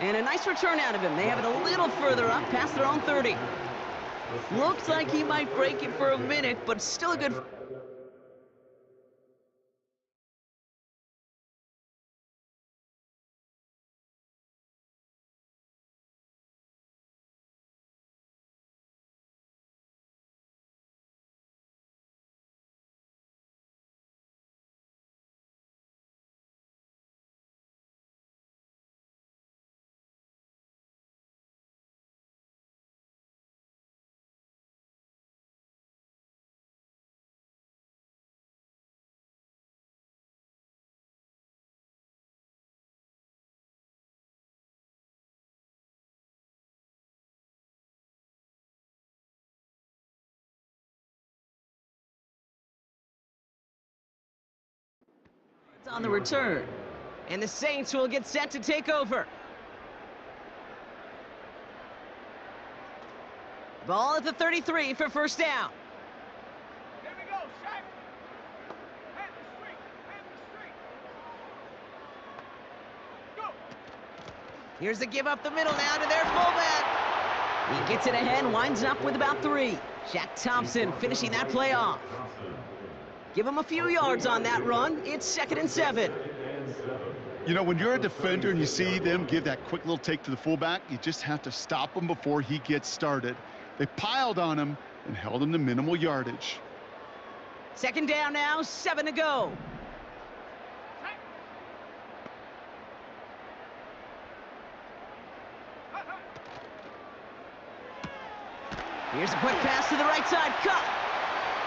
And a nice return out of him. They have it a little further up, past their own 30. Looks like he might break it for a minute, but still a good... on the return, and the Saints will get set to take over. Ball at the 33 for first down. Here we go, Shaq. Head the street. Head the street. Go. Here's the give up the middle now to their fullback. He gets it ahead, winds up with about 3. Shaq Thompson finishing that play off. Give him a few yards on that run. It's 2nd and 7. You know, when you're a defender and you see them give that quick little take to the fullback, you just have to stop him before he gets started. They piled on him and held him to minimal yardage. 2nd down now, 7 to go. Here's a quick pass to the right side. Cut.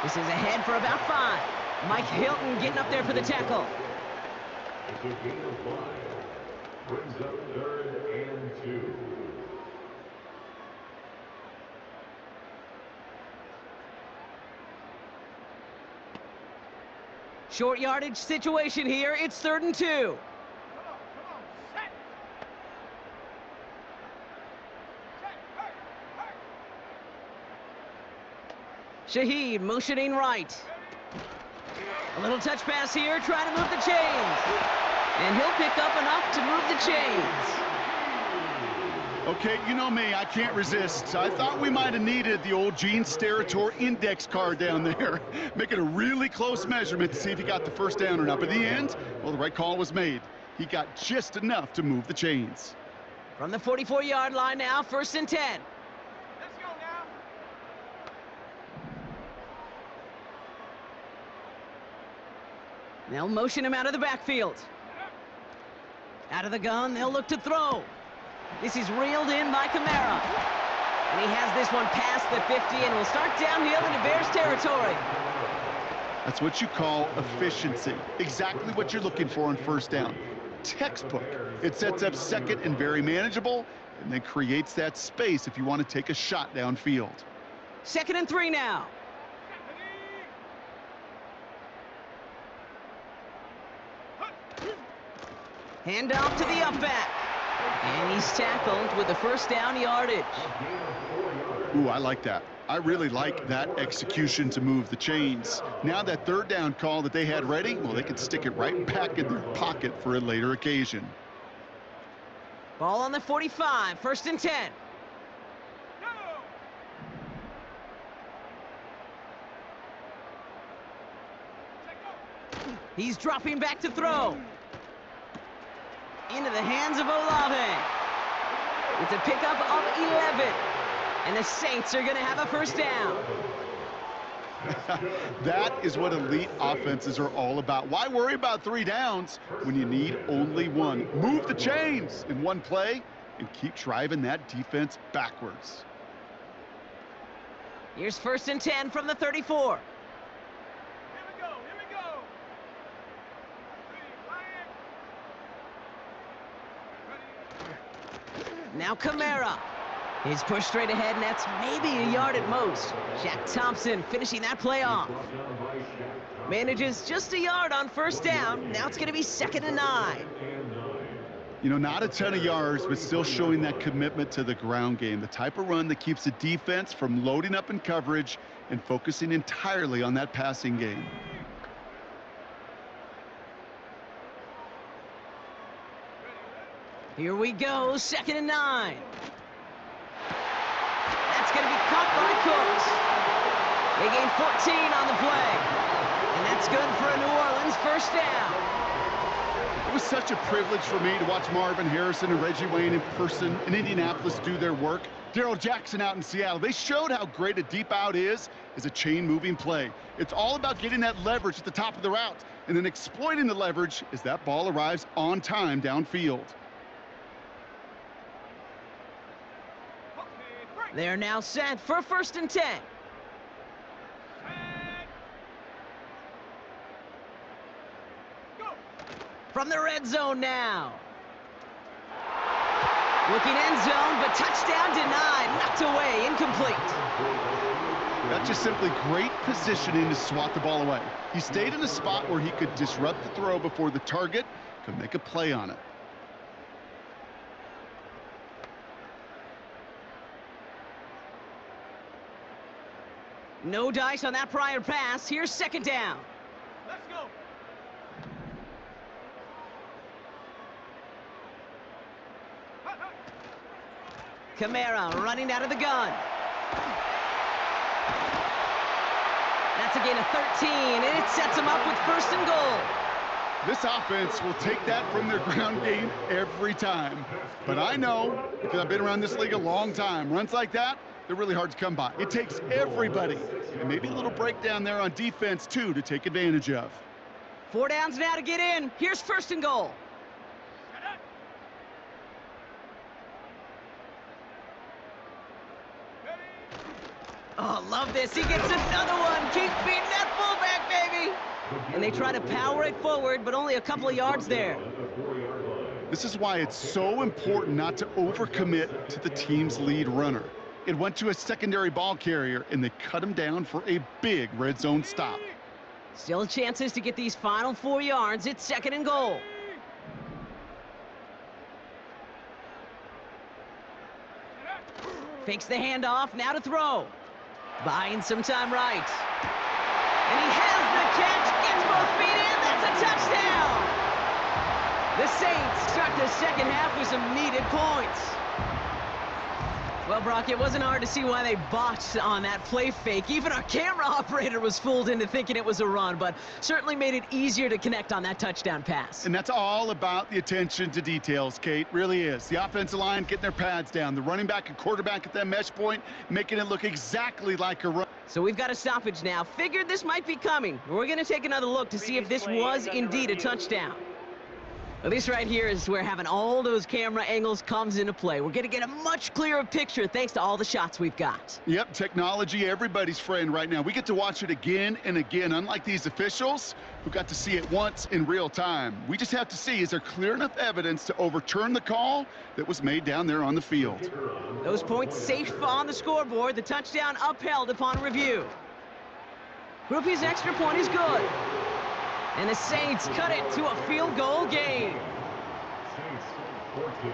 This is ahead for about 5. Mike Hilton getting up there for the tackle. It's a gain of 5. Brings up 3rd and 2. Short yardage situation here. It's 3rd and 2. Come on, set. Set, hurt. Shaheed motioning right. A little touch pass here, trying to move the chains. And he'll pick up enough to move the chains. Okay, you know me, I can't resist. I thought we might have needed the old Gene Steratore index card down there. Making a really close measurement to see if he got the first down or not. But in the end, well, the right call was made. He got just enough to move the chains. From the 44-yard line now, 1st and 10. Let's go now. They'll motion him out of the backfield. Out of the gun, they'll look to throw. This is reeled in by Kamara. And he has this one past the 50 and will start downhill into Bears territory. That's what you call efficiency. Exactly what you're looking for on 1st down. Textbook. It sets up 2nd and very manageable, and then creates that space if you want to take a shot downfield. 2nd and 3 now. Hand off to the up back. And he's tackled with the 1st down yardage. Ooh, I like that. I really like that execution to move the chains. Now that 3rd down call that they had ready, well, they can stick it right back in their pocket for a later occasion. Ball on the 45, 1st and 10. He's dropping back to throw. Into the hands of Olave. It's a pickup of 11. And the Saints are going to have a 1st down. That is what elite offenses are all about. Why worry about 3 downs when you need only 1? Move the chains in 1 play and keep driving that defense backwards. Here's 1st and 10 from the 34. Here we go. Here we go. Ready, Now Kamara. He's pushed straight ahead, and that's maybe a yard at most. Shaq Thompson finishing that play off. Manages just a yard on 1st down. Now it's going to be 2nd and 9. You know, not a ton of yards, but still showing that commitment to the ground game. The type of run that keeps the defense from loading up in coverage and focusing entirely on that passing game. Here we go, 2nd and 9. That's going to be caught by Cooks. They gain 14 on the play. And that's good for a New Orleans 1st down. It was such a privilege for me to watch Marvin Harrison and Reggie Wayne in person in Indianapolis do their work. Darrell Jackson out in Seattle. They showed how great a deep out is as a chain-moving play. It's all about getting that leverage at the top of the route and then exploiting the leverage as that ball arrives on time downfield. They're now set for 1st and 10. From the red zone now. Looking end zone, but touchdown denied. Knocked away, incomplete. That's just simply great positioning to swat the ball away. He stayed in a spot where he could disrupt the throw before the target could make a play on it. No dice on that prior pass. Here's 2nd down. let's go. Kamara running out of the gun. That's a gain of 13, and it sets him up with 1st and goal. This offense will take that from their ground game every time. But I know, because I've been around this league a long time, runs like that, they're really hard to come by. It takes everybody, and maybe a little breakdown there on defense, too, to take advantage of. 4 downs now to get in. Here's 1st and goal. Oh, love this. He gets another one. Keep beating that fullback, baby. And they try to power it forward, but only a couple of yards there. This is why it's so important not to overcommit to the team's lead runner. It went to a secondary ball carrier, and they cut him down for a big red zone stop. Still chances to get these final 4 yards. It's 2nd and goal. Fakes the handoff, now to throw. Buying some time right. And he has the catch, gets both feet in, that's a touchdown! The Saints start the 2nd half with some needed points. Well, Brock, it wasn't hard to see why they botched on that play fake. Even our camera operator was fooled into thinking it was a run, but certainly made it easier to connect on that touchdown pass. And that's all about the attention to details, Kate. Really is. The offensive line getting their pads down. The running back and quarterback at that mesh point, making it look exactly like a run. So we've got a stoppage now. Figured this might be coming. We're going to take another look to see if this was indeed a touchdown. Well, this right here is where having all those camera angles comes into play. We're going to get a much clearer picture thanks to all the shots we've got. Yep, technology, everybody's friend right now. We get to watch it again and again, unlike these officials who got to see it once in real time. We just have to see, is there clear enough evidence to overturn the call that was made down there on the field? Those points safe on the scoreboard. The touchdown upheld upon review. Groupie's extra point is good. And the Saints cut it to a field goal game. Saints 14.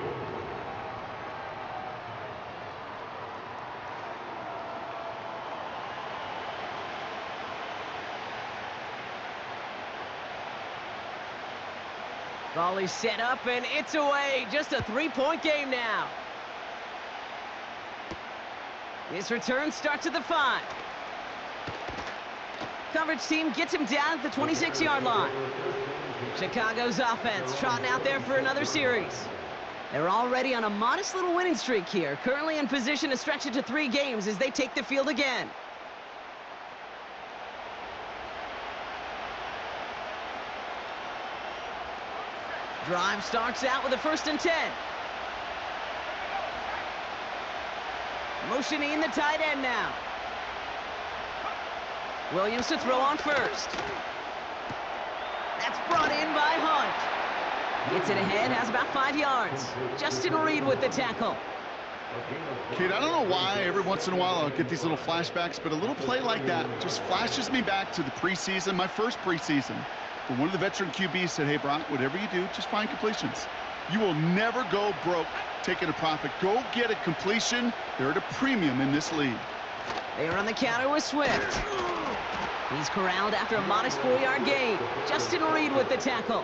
Ball is set up, and it's away. Just a three-point game now. This return starts at the 5. Coverage team gets him down at the 26-yard line. Chicago's offense trotting out there for another series. They're already on a modest little winning streak here, currently in position to stretch it to 3 games as they take the field again. Drive starts out with a 1st and 10. Motioning the tight end now. Williams to throw on first. That's brought in by Hunt. Gets it ahead, has about 5 yards. Justin Reed with the tackle. Kate, I don't know why every once in a while I'll get these little flashbacks, but a little play like that just flashes me back to the preseason, my first preseason. But one of the veteran QBs said, hey, Brock, whatever you do, just find completions. You will never go broke taking a profit. Go get a completion. They're at a premium in this league. They are on the counter with Swift. He's corralled after a modest 4-yard gain. Justin Reed with the tackle.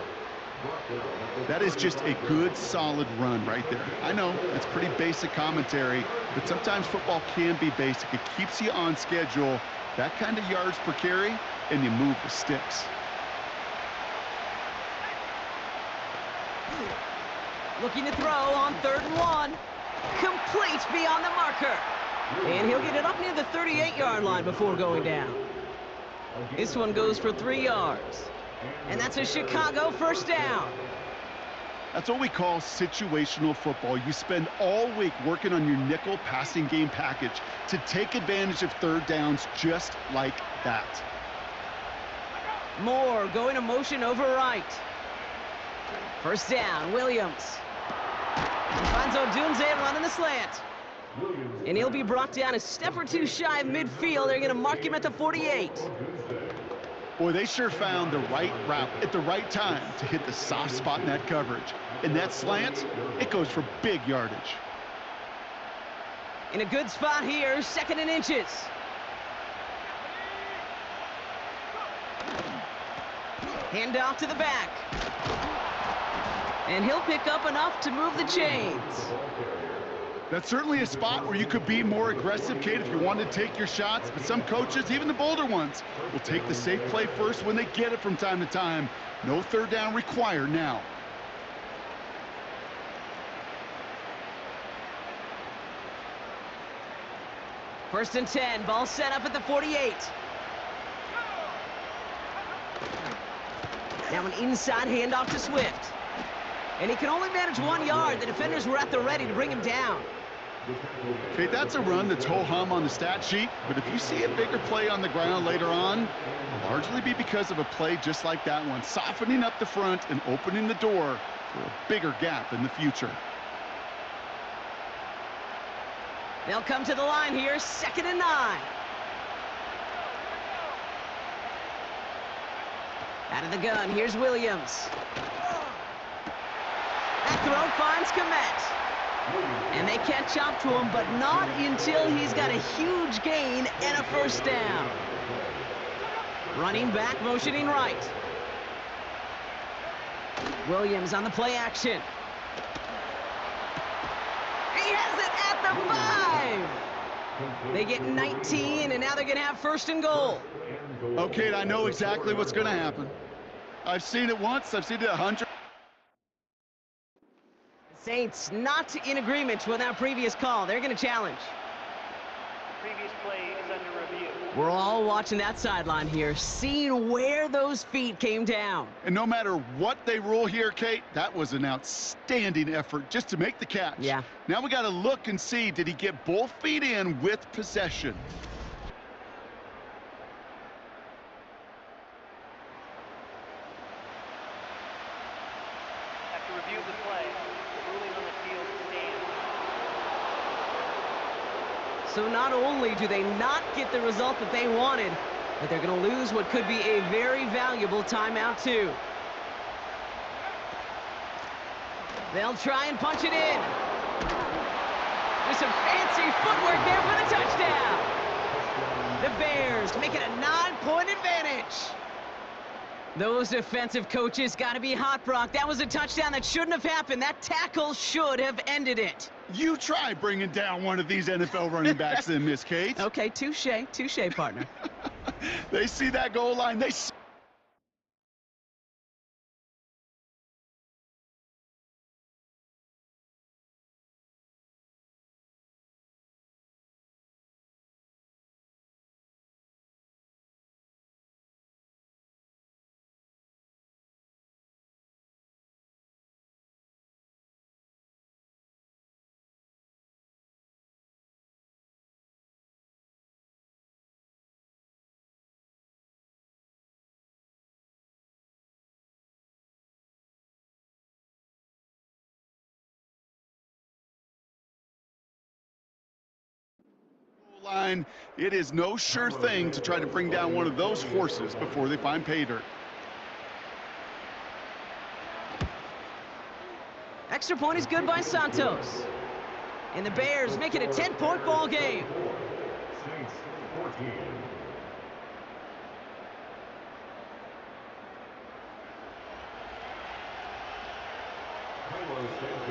That is just a good, solid run right there. I know, it's pretty basic commentary, but sometimes football can be basic. It keeps you on schedule, that kind of yards per carry, and you move the sticks. Looking to throw on 3rd and 1. Complete beyond the marker. And he'll get it up near the 38-yard line before going down. This one goes for 3 yards. And that's a Chicago 1st down. That's what we call situational football. You spend all week working on your nickel passing game package to take advantage of 3rd downs just like that. Moore going to motion over right. 1st down, Williams. He finds Odunze running the slant. And he'll be brought down a step or 2 shy of midfield. They're going to mark him at the 48. Boy, they sure found the right route at the right time to hit the soft spot in that coverage. And that slant, it goes for big yardage. In a good spot here, 2nd and inches. Hand off to the back. And he'll pick up enough to move the chains. That's certainly a spot where you could be more aggressive, Kate, if you wanted to take your shots. But some coaches, even the bolder ones, will take the safe play first when they get it from time to time. No 3rd down required now. First and 10, ball set up at the 48. Now an inside handoff to Swift. And he can only manage 1 yard. The defenders were at the ready to bring him down. Okay, that's a run that's ho-hum on the stat sheet, but if you see a bigger play on the ground later on, it'll largely be because of a play just like that one, softening up the front and opening the door for a bigger gap in the future. They'll come to the line here, 2nd and 9. Out of the gun, here's Williams. That throw finds Komet. And they catch up to him, but not until he's got a huge gain and a 1st down. Running back, motioning right. Williams on the play action. He has it at the 5. They get 19, and now they're going to have first and goal. Okay, I know exactly what's going to happen. I've seen it once. I've seen it 100. Saints not in agreement with our previous call. They're going to challenge. Previous play is under review. We're all watching that sideline here, seeing where those feet came down. And no matter what they rule here, Kate, that was an outstanding effort just to make the catch. Yeah. Now we got to look and see, did he get both feet in with possession? After review of the play, the ruling on the field stands. So not only do they not get the result that they wanted, but they're going to lose what could be a very valuable timeout too. They'll try and punch it in. There's some fancy footwork there for the touchdown. The Bears make it a 9-point advantage. Those defensive coaches got to be hot, Brock. That was a touchdown that shouldn't have happened. That tackle should have ended it. You try bringing down one of these NFL running backs then, Miss Kate. Okay, touche, partner. They see that goal line. They see line. It is no sure thing to try to bring down one of those horses before they find pay dirt. Extra point is good by Santos. And the Bears make it a 10-point ball game. Saints 14.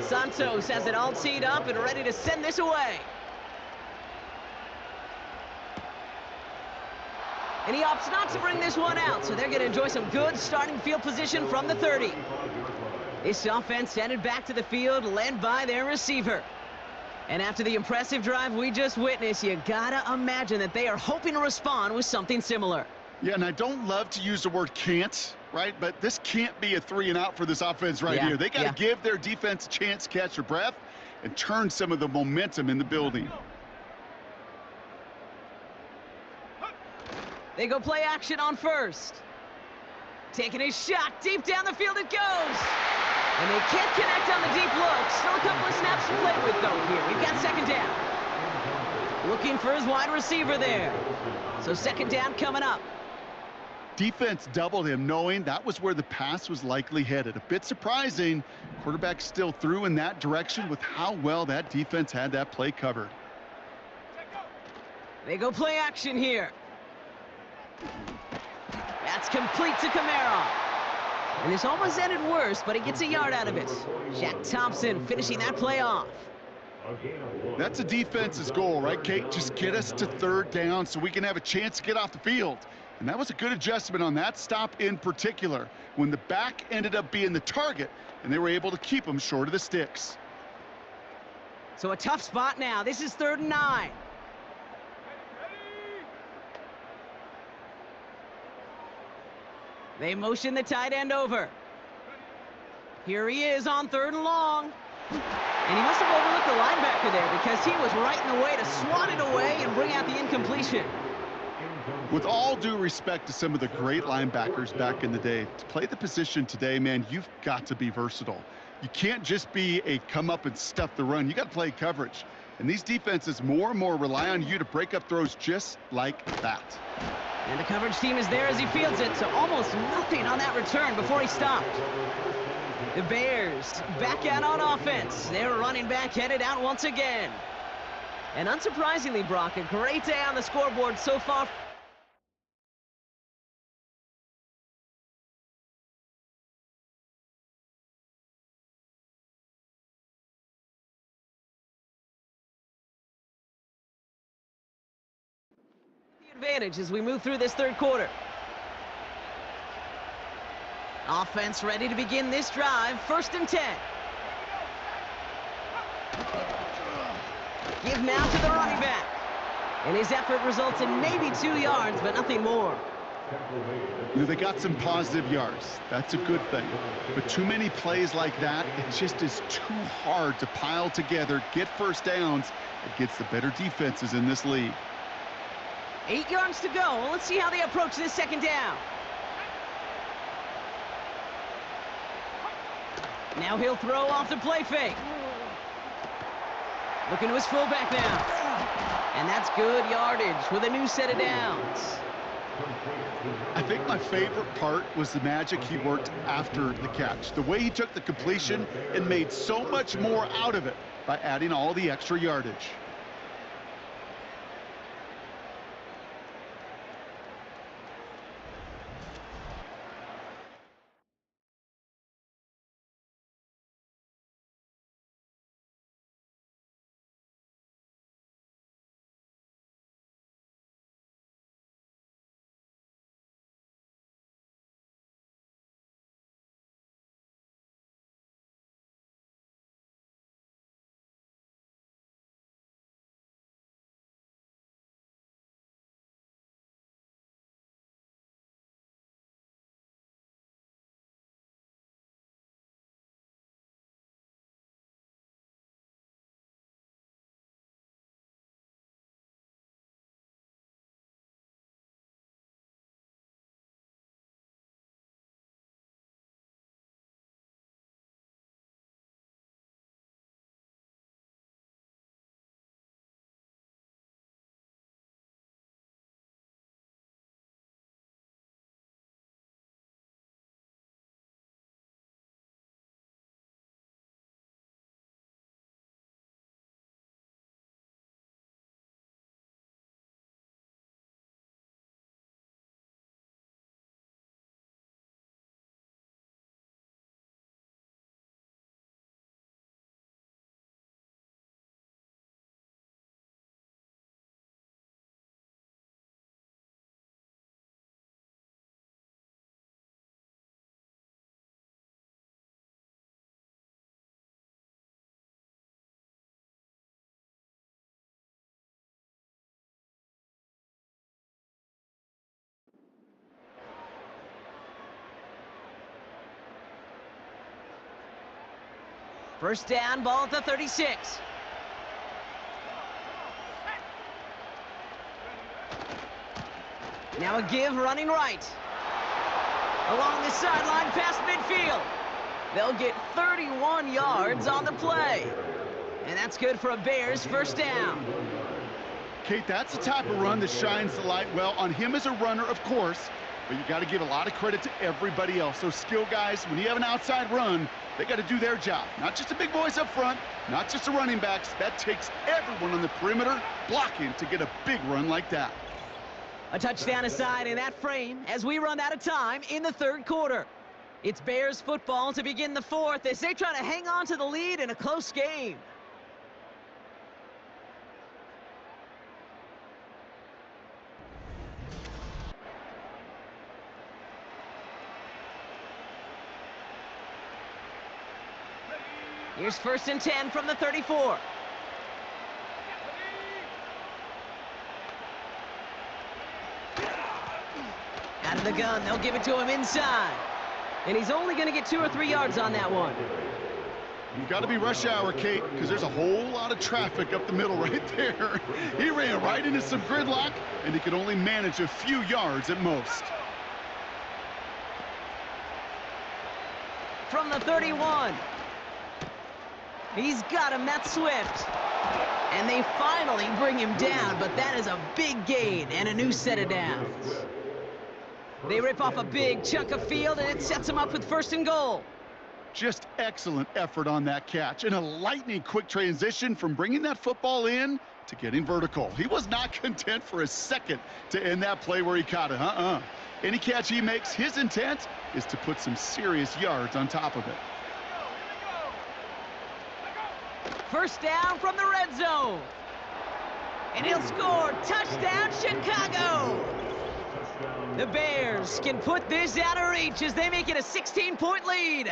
Santos has it all teed up and ready to send this away. And he opts not to bring this one out, so they're going to enjoy some good starting field position from the 30. This offense headed back to the field, led by their receiver. And after the impressive drive we just witnessed, you gotta imagine that they are hoping to respond with something similar. Yeah, and I don't love to use the word can't, right? But this can't be a 3-and-out for this offense right here. They got to give their defense a chance to catch their breath and turn some of the momentum in the building. They go play action on first. Taking a shot, deep down the field it goes. And they can't connect on the deep look. Still a couple of snaps to play with, though, here. We've got second down. Looking for his wide receiver there. So second down coming up. Defense doubled him, knowing that was where the pass was likely headed. A bit surprising. Quarterback still threw in that direction with how well that defense had that play covered. They go play action here. That's complete to Kamara. And this almost ended worse, but he gets a yard out of it. Shaq Thompson finishing that play off. That's a defense's goal, right, Kate? Just get us to third down so we can have a chance to get off the field. And that was a good adjustment on that stop in particular, when the back ended up being the target, and they were able to keep him short of the sticks. So a tough spot now. This is 3rd and 9. They motion the tight end over. Here he is on 3rd and long. And he must have overlooked the linebacker there because he was right in the way to swat it away and bring out the incompletion. With all due respect to some of the great linebackers back in the day, to play the position today, man, you've got to be versatile. You can't just be a come up and stuff the run. You got to play coverage. And these defenses more and more rely on you to break up throws just like that. And the coverage team is there as he fields it, so almost nothing on that return before he stopped. The Bears back out on offense. Their running back headed out once again. And unsurprisingly, Brock, a great day on the scoreboard so far. Advantage as we move through this third quarter. Offense ready to begin this drive. 1st and 10. Give now to the running back. And his effort results in maybe 2 yards, but nothing more. You know, they got some positive yards. That's a good thing. But too many plays like that, it just is too hard to pile together, get first downs against the better defenses in this league. 8 yards to go. Let's see how they approach this 2nd down. Now he'll throw off the play fake. Looking to his fullback now. And that's good yardage with a new set of downs. I think my favorite part was the magic he worked after the catch. The way he took the completion and made so much more out of it by adding all the extra yardage. First down, ball at the 36. Now a give running right. Along the sideline past midfield. They'll get 31 yards on the play. And that's good for a Bears first down. Kate, that's the type of run that shines the light well on him as a runner, of course, but you got to give a lot of credit to everybody else. Those skill guys, when you have an outside run, they got to do their job. Not just the big boys up front, not just the running backs. That takes everyone on the perimeter blocking to get a big run like that. A touchdown aside in that frame as we run out of time in the third quarter. It's Bears football to begin the fourth as they try to hang on to the lead in a close game. Here's 1st and 10 from the 34. Out of the gun, they'll give it to him inside. And he's only going to get 2 or 3 yards on that one. You've got to be rush hour, Kate, because there's a whole lot of traffic up the middle right there. He ran right into some gridlock, and he could only manage a few yards at most. From the 31. He's got him, that's Swift. And they finally bring him down, but that is a big gain and a new set of downs. They rip off a big chunk of field, and it sets them up with 1st and goal. Just excellent effort on that catch, and a lightning quick transition from bringing that football in to getting vertical. He was not content for a second to end that play where he caught it. Any catch he makes, his intent is to put some serious yards on top of it. First down from the red zone. And he'll score. Touchdown, Chicago! The Bears can put this out of reach as they make it a 16-point lead.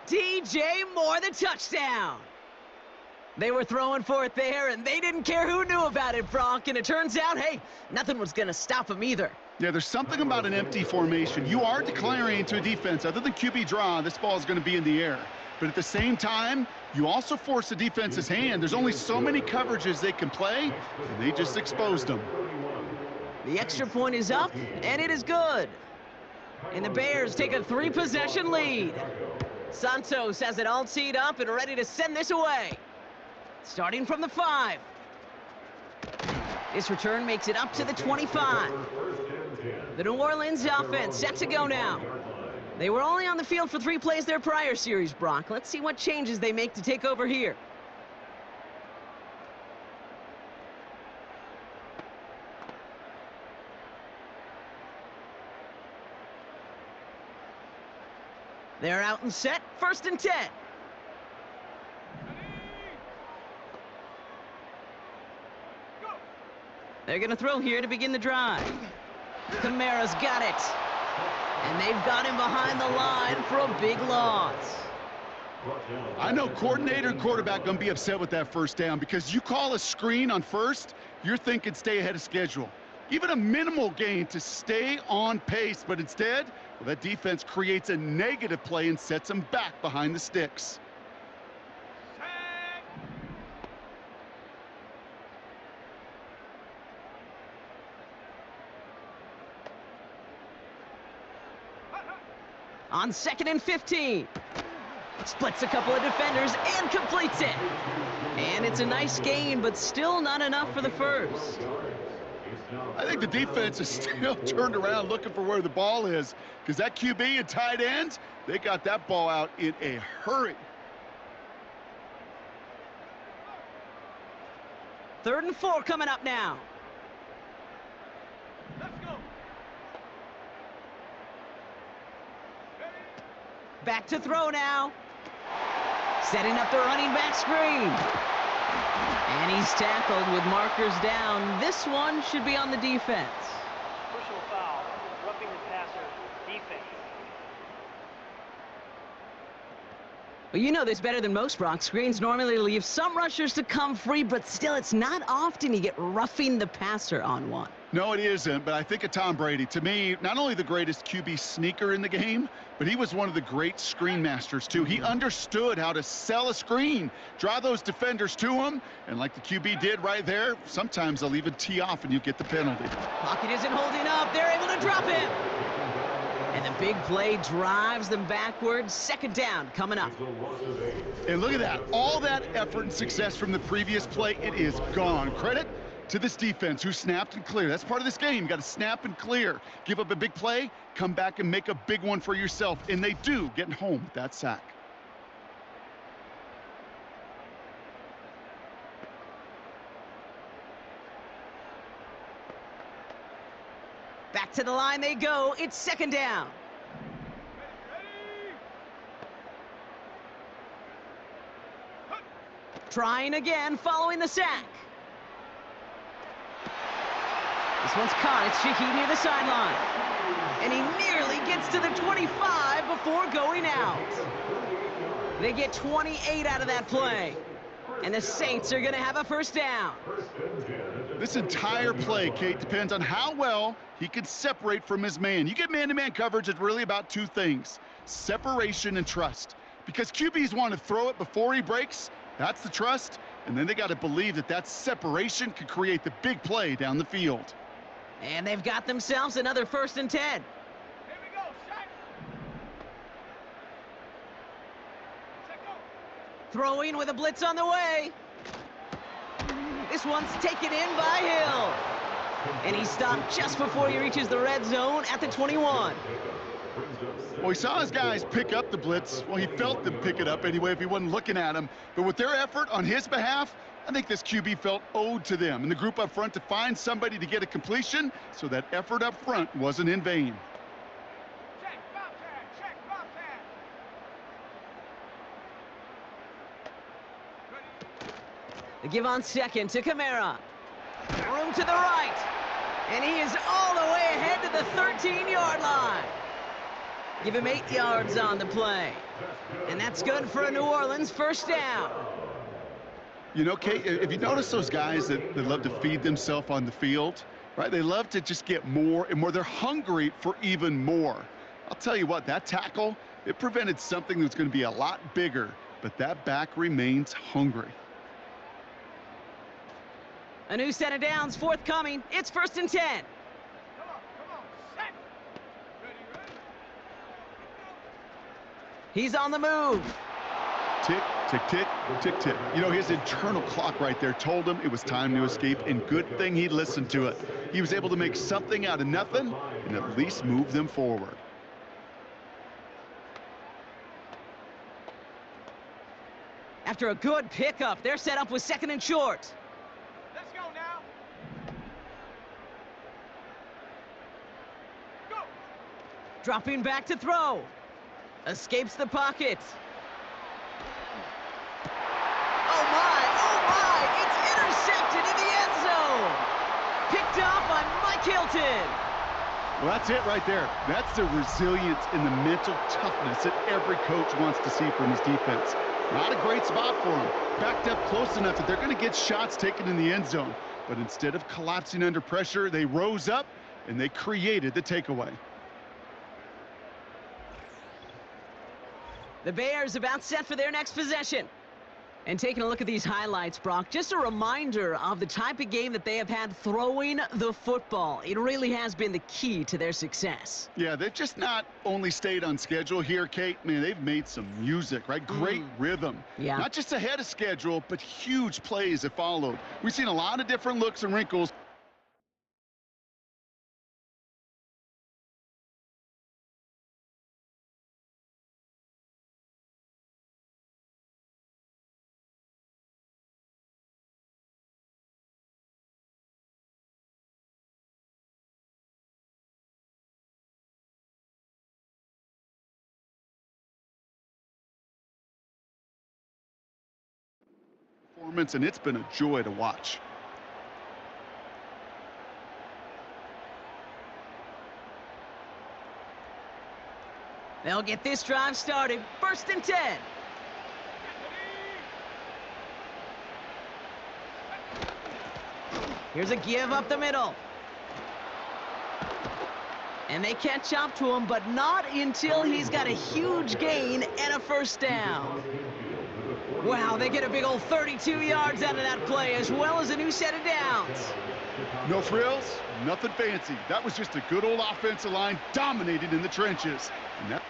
DJ Moore, the touchdown. They were throwing for it there, and they didn't care who knew about it, Bronk. And it turns out, hey, nothing was going to stop them either. Yeah, there's something about an empty formation. You are declaring to a defense, other than QB draw, this ball is going to be in the air. But at the same time, you also force the defense's hand. There's only so many coverages they can play, and they just exposed them. The extra point is up, and it is good. And the Bears take a 3-possession lead. Santos has it all teed up and ready to send this away. Starting from the 5. This return makes it up to the 25. The New Orleans offense set to go now. They were only on the field for 3 plays their prior series, Brock. Let's see what changes they make to take over here. They're out and set, 1st and 10. They're going to throw here to begin the drive. Kamara's got it. And they've got him behind the line for a big loss. I know coordinator and quarterback going to be upset with that 1st down because you call a screen on 1st, you're thinking stay ahead of schedule. Even a minimal gain to stay on pace, but instead, well, that defense creates a negative play and sets them back behind the sticks. On 2nd and 15. Splits a couple of defenders and completes it. And it's a nice gain, but still not enough for the 1st. I think the defense is still turned around looking for where the ball is because that QB and tight end, they got that ball out in a hurry. 3rd and 4 coming up now. Let's go. Back to throw now. Setting up the running back screen. And he's tackled with markers down. This one should be on the defense. Personal foul, roughing the passer, defense. Well, you know this better than most, Brock. Screens normally leave some rushers to come free, but still, it's not often you get roughing the passer on one. No, it isn't, but I think of Tom Brady. To me, not only the greatest QB sneaker in the game, but he was one of the great screen masters, too. He understood how to sell a screen, draw those defenders to him, and like the QB did right there, sometimes they'll even tee off and you get the penalty. Pocket isn't holding up. They're able to drop him. And the big play drives them backwards. 2nd down coming up. And look at that. All that effort and success from the previous play, it is gone. Credit to this defense who snapped and cleared. That's part of this game. You got to snap and clear. Give up a big play, come back and make a big one for yourself. And they do, getting home with that sack. Back to the line they go. It's 2nd down. Trying again following the sack. This one's caught. It's cheeky near the sideline. And he nearly gets to the 25 before going out. They get 28 out of that play. And the Saints are going to have a 1st down. This entire play, Kate, depends on how well he can separate from his man. You get man-to-man coverage, it's really about 2 things, separation and trust. Because QBs want to throw it before he breaks, that's the trust, and then they got to believe that that separation can create the big play down the field. And they've got themselves another 1st and 10. Here we go, shot. Check go. Throwing with a blitz on the way. This one's taken in by Hill. And he stopped just before he reaches the red zone at the 21. Well, he saw his guys pick up the blitz. Well, he felt them pick it up anyway if he wasn't looking at him. But with their effort on his behalf, I think this QB felt owed to them and the group up front to find somebody to get a completion so that effort up front wasn't in vain. Check, Bobcat, check, Bobcat. They give on 2nd to Kamara. to the right. And he is all the way ahead to the 13-yard line. Give him 8 yards on the play. And that's good for a New Orleans first down. You know, Kate, if you notice those guys that love to feed themselves on the field, right? They love to just get more and more. They're hungry for even more. I'll tell you what, that tackle, it prevented something that's going to be a lot bigger, but that back remains hungry. A new set of downs forthcoming. It's 1st and 10. Come on, set. Ready, ready. He's on the move. Tick, tick, tick, tick, tick. You know, his internal clock right there told him it was time to escape, and good thing he listened to it. He was able to make something out of nothing and at least move them forward. After a good pickup, they're set up with 2nd and short. Let's go now. Go. Dropping back to throw. Escapes the pocket. Oh my, it's intercepted in the end zone. Picked off by Mike Hilton. Well, that's it right there. That's the resilience and the mental toughness that every coach wants to see from his defense. Not a great spot for him. Backed up close enough that they're going to get shots taken in the end zone. But instead of collapsing under pressure, they rose up and they created the takeaway. The Bears about set for their next possession. And taking a look at these highlights, Brock, just a reminder of the type of game that they have had throwing the football. It really has been the key to their success. Yeah, they've just not only stayed on schedule here, Kate. Man, they've made some music, right? Great rhythm. Yeah. Not just ahead of schedule, but huge plays have followed. We've seen a lot of different looks and wrinkles. And it's been a joy to watch. They'll get this drive started. 1st and 10. Here's a give up the middle. And they catch up to him, but not until he's got a huge gain and a first down. Wow, they get a big old 32 yards out of that play, as well as a new set of downs. No frills, nothing fancy. That was just a good old offensive line dominated in the trenches. And that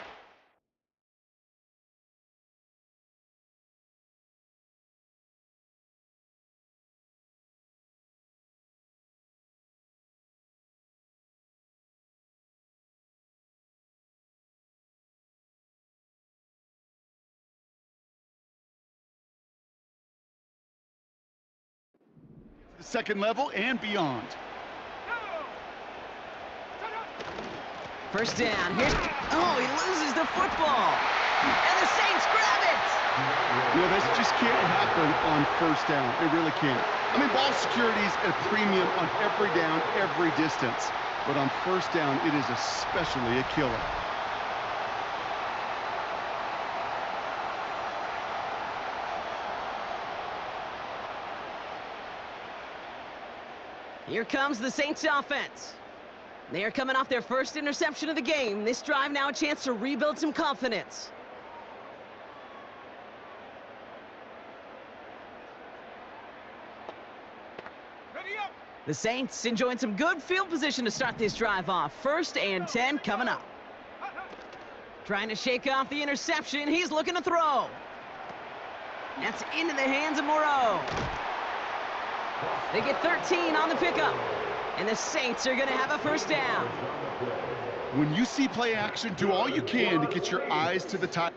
the second level and beyond. First down. Here's... Oh, he loses the football. And the Saints grab it. You know, this just can't happen on first down. It really can't. I mean, ball security's a premium on every down, every distance. But on first down, it is especially a killer. Here comes the Saints offense. They are coming off their first interception of the game. This drive now a chance to rebuild some confidence. Ready up. The Saints enjoying some good field position to start this drive off. 1st and 10 coming up. Trying to shake off the interception. He's looking to throw. That's into the hands of Moreau. They get 13 on the pickup. And the Saints are going to have a first down. When you see play action, do all you can to get your eyes to the top.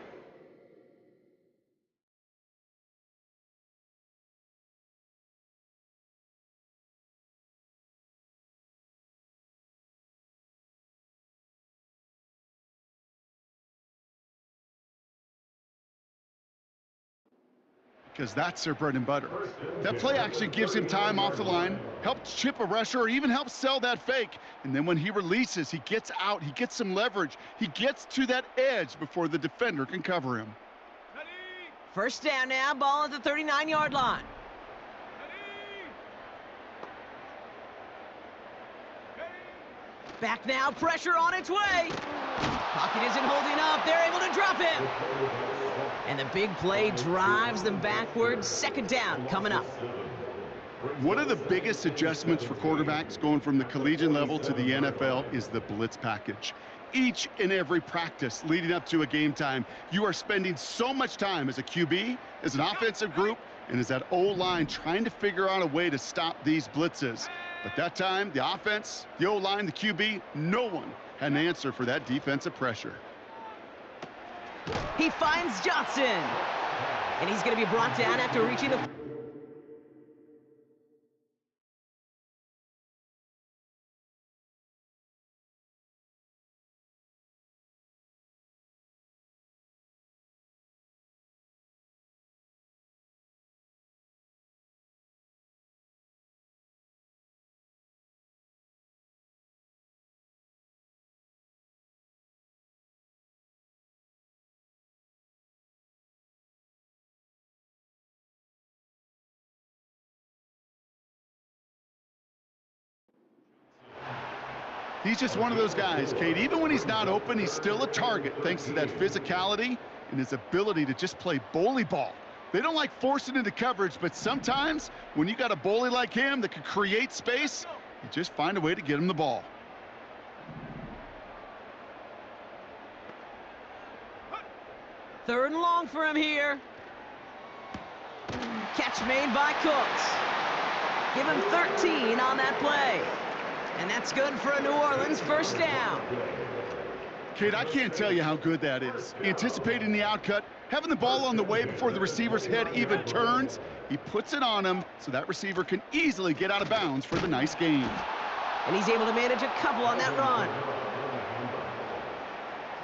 because that's their bread and butter. That play action gives him time off the line, helps chip a rusher, or even helps sell that fake. And then when he releases, he gets out, he gets some leverage, he gets to that edge before the defender can cover him. First down now, ball at the 39-yard line. Back now, pressure on its way. Pocket isn't holding up. They're able to drop him. And the big play drives them backwards. Second down coming up. One of the biggest adjustments for quarterbacks going from the collegiate level to the NFL is the blitz package. Each and every practice leading up to a game time, you are spending so much time as a QB, as an offensive group, and as that O-line trying to figure out a way to stop these blitzes. But that time, the offense, the O-line, the QB, no one had an answer for that defensive pressure. He finds Johnson. And he's going to be brought down after reaching the... He's just one of those guys, Kate. Even when he's not open, he's still a target thanks to that physicality and his ability to just play bully ball. They don't like forcing into coverage, but sometimes when you got a bully like him that can create space, you just find a way to get him the ball. Third and long for him here. Catch made by Cooks. Give him 13 on that play. And that's good for a New Orleans first down. Kate, I can't tell you how good that is. Anticipating the outcut, having the ball on the way before the receiver's head even turns, he puts it on him so that receiver can easily get out of bounds for the nice gain. And he's able to manage a couple on that run.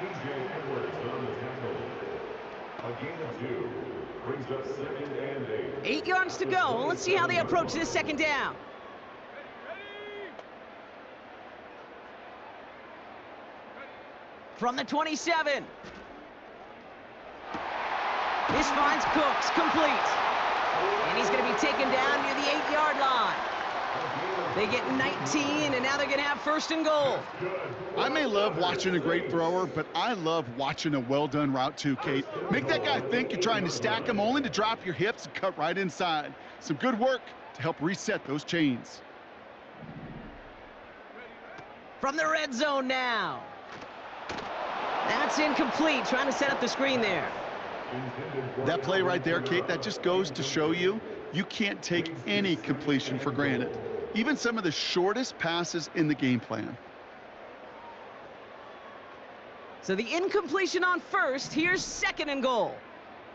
TJ Edwards on the tackle. A gain of 2 brings up 2nd and 8. 8 yards to go. Let's see how they approach this second down. From the 27. This finds Cooks complete. And he's going to be taken down near the 8-yard line. They get 19, and now they're going to have first and goal. I may love watching a great thrower, but I love watching a well-done route too, Kate. Make that guy think you're trying to stack him, only to drop your hips and cut right inside. Some good work to help reset those chains. From the red zone now. That's incomplete, trying to set up the screen there. That play right there, Kate, that just goes to show you can't take any completion for granted. Even some of the shortest passes in the game plan. So the incompletion on first, here's second and goal.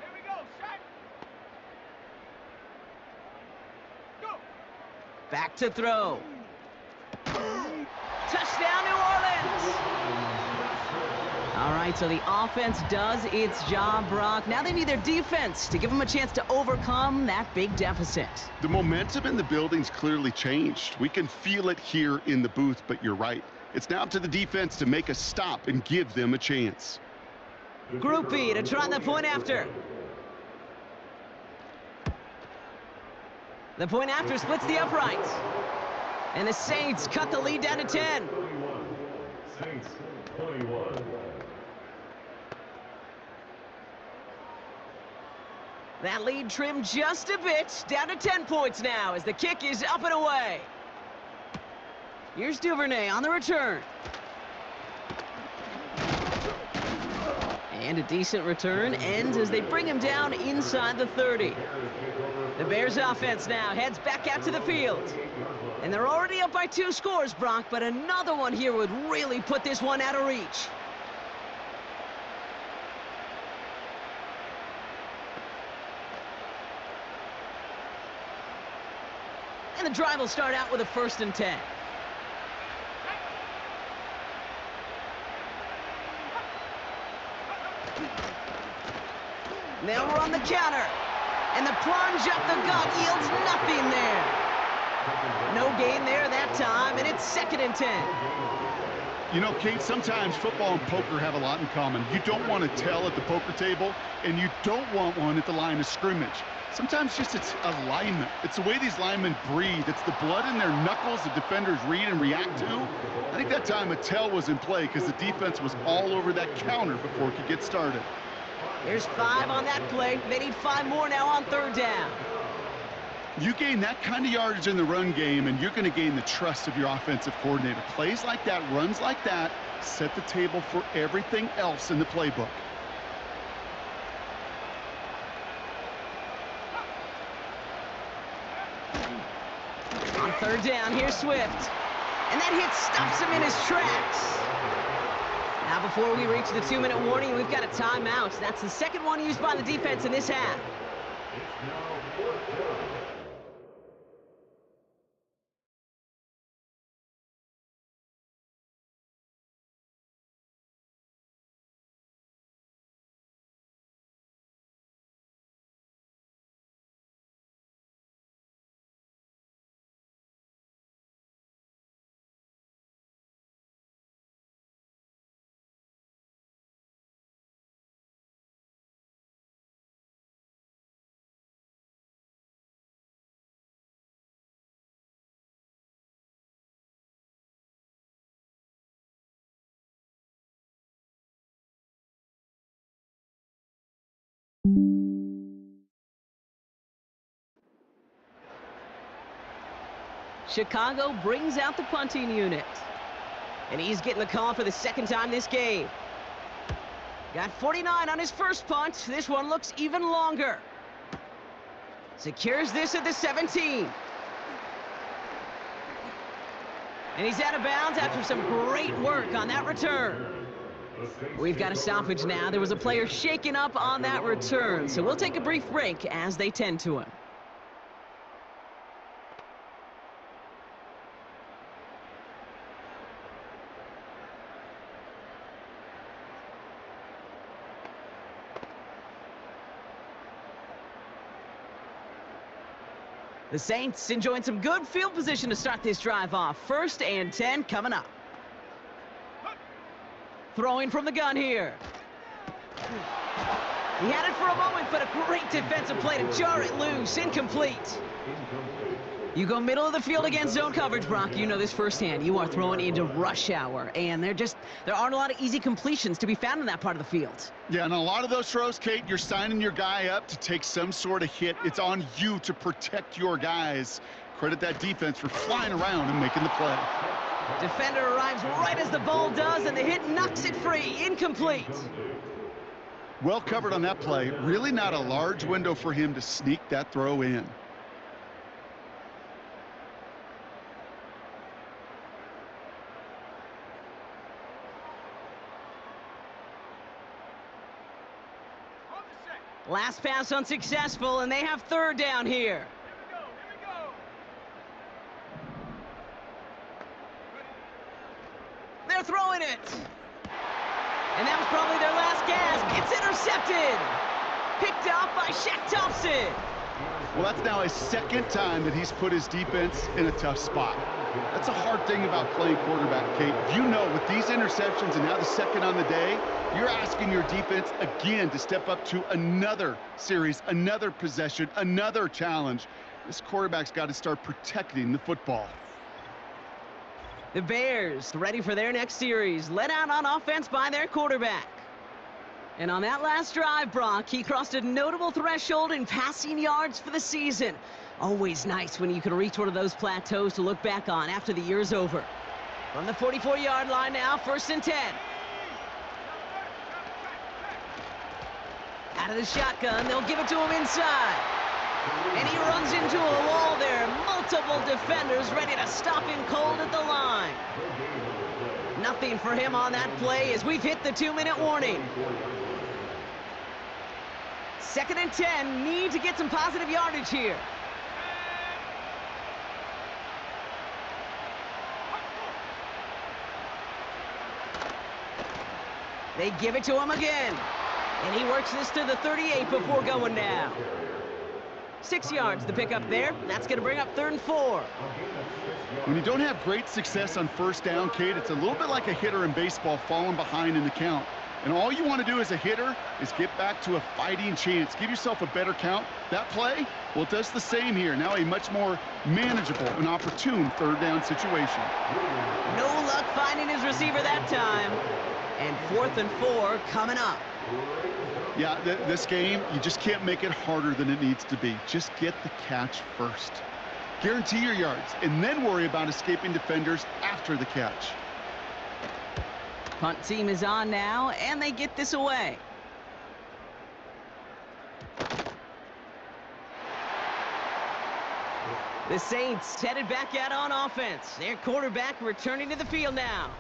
Here we go, shot. Go. Back to throw. Touchdown, New Orleans! All right, so the offense does its job, Brock. Now they need their defense to give them a chance to overcome that big deficit. The momentum in the building's clearly changed. We can feel it here in the booth, but you're right. It's now up to the defense to make a stop and give them a chance. Group B to try the point after. The point after splits the uprights. And the Saints cut the lead down to 10. 21. Saints 21. That lead trimmed just a bit, down to 10 points now as the kick is up and away. Here's Duvernay on the return. And a decent return ends as they bring him down inside the 30. The Bears offense now heads back out to the field. And they're already up by 2 scores, Brock, but another one here would really put this one out of reach. And the drive will start out with a 1st and 10. They'll run the counter. And the plunge up the gut yields nothing there. No gain there that time, and it's 2nd and 10. You know, Kate, sometimes football and poker have a lot in common. You don't want to tell at the poker table, and you don't want one at the line of scrimmage. Sometimes just it's alignment. It's the way these linemen breathe. It's the blood in their knuckles the defenders read and react to. I think that time a tell was in play because the defense was all over that counter before it could get started. There's 5 on that play. They need 5 more now on 3rd down. You gain that kind of yardage in the run game, and you're going to gain the trust of your offensive coordinator. Plays like that, runs like that, set the table for everything else in the playbook. On 3rd down, here's Swift. And that hit stops him in his tracks. Now before we reach the 2-minute warning, we've got a timeout. That's the 2nd one used by the defense in this half. Chicago brings out the punting unit. And he's getting the call for the 2nd time this game. Got 49 on his first punt. This one looks even longer. Secures this at the 17. And he's out of bounds after some great work on that return. We've got a stoppage now. There was a player shaken up on that return, so we'll take a brief break as they tend to him. The Saints enjoying some good field position to start this drive off. 1st and 10 coming up. Throwing from the gun here. He had it for a moment, but a great defensive play to jar it loose. Incomplete. You go middle of the field against zone coverage, Brock. You know this firsthand. You are throwing into rush hour, and there aren't a lot of easy completions to be found in that part of the field. Yeah, and a lot of those throws, Kate, you're signing your guy up to take some sort of hit. It's on you to protect your guys. Credit that defense for flying around and making the play. Defender arrives right as the ball does, and the hit knocks it free. Incomplete. Well covered on that play. Really not a large window for him to sneak that throw in. Last pass unsuccessful, and they have 3rd down here. They're throwing it. And that was probably their last gasp. It's intercepted. Picked off by Shaq Thompson. Well, that's now his 2nd time that he's put his defense in a tough spot. That's a hard thing about playing quarterback, Kate. You know, with these interceptions and now the 2nd on the day, you're asking your defense again to step up to another series, another possession, another challenge. This quarterback's got to start protecting the football. The Bears ready for their next series, led out on offense by their quarterback. And on that last drive, Brock, he crossed a notable threshold in passing yards for the season. Always nice when you can reach one of those plateaus to look back on after the year's over. From the 44-yard line now, 1st and 10. Out of the shotgun, they'll give it to him inside. And he runs into a wall there. Multiple defenders ready to stop him cold at the line. Nothing for him on that play as we've hit the 2-minute warning. 2nd and 10, need to get some positive yardage here. They give it to him again. And he works this to the 38 before going down. 6 yards the pickup there. That's going to bring up 3rd and 4. When you don't have great success on first down, Kate, it's a little bit like a hitter in baseball falling behind in the count. And all you want to do as a hitter is get back to a fighting chance. Give yourself a better count. That play, well, it does the same here. Now a much more manageable and opportune 3rd down situation. No luck finding his receiver that time. And 4th and 4 coming up. Yeah, this game, you just can't make it harder than it needs to be. Just get the catch first. Guarantee your yards, and then worry about escaping defenders after the catch. Punt team is on now, and they get this away. The Saints headed back out on offense. Their quarterback returning to the field now.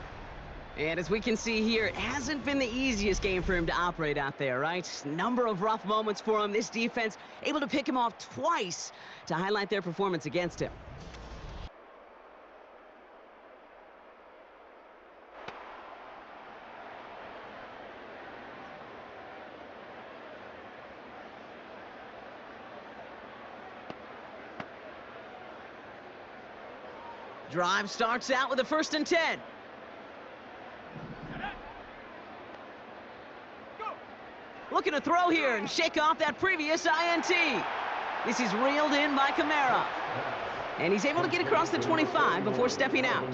And as we can see here, it hasn't been the easiest game for him to operate out there, right? Number of rough moments for him. This defense able to pick him off twice to highlight their performance against him. Drive starts out with a 1st and 10. Looking to throw here and shake off that previous INT. This is reeled in by Kamara. And he's able to get across the 25 before stepping out.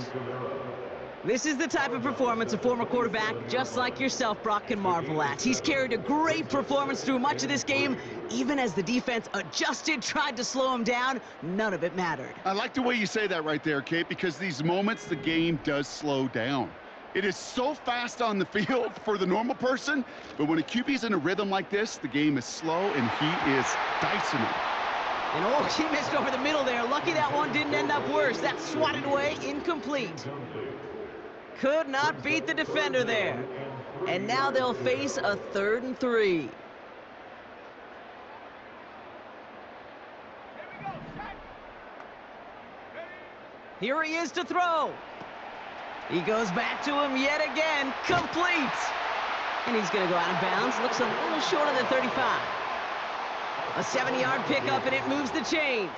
This is the type of performance a former quarterback just like yourself, Brock, can marvel at. He's carried a great performance through much of this game. Even as the defense adjusted, tried to slow him down, none of it mattered. I like the way you say that right there, Kate, because these moments the game does slow down. It is so fast on the field for the normal person, but when a QB's in a rhythm like this, the game is slow and he is dicing it. And oh, he missed over the middle there. Lucky that one didn't end up worse. That's swatted away, incomplete. Could not beat the defender there. And now they'll face a 3rd and 3. Here he is to throw. He goes back to him yet again. Complete. And he's going to go out of bounds. Looks a little short of the 35. A 70-yard pickup, and it moves the chains.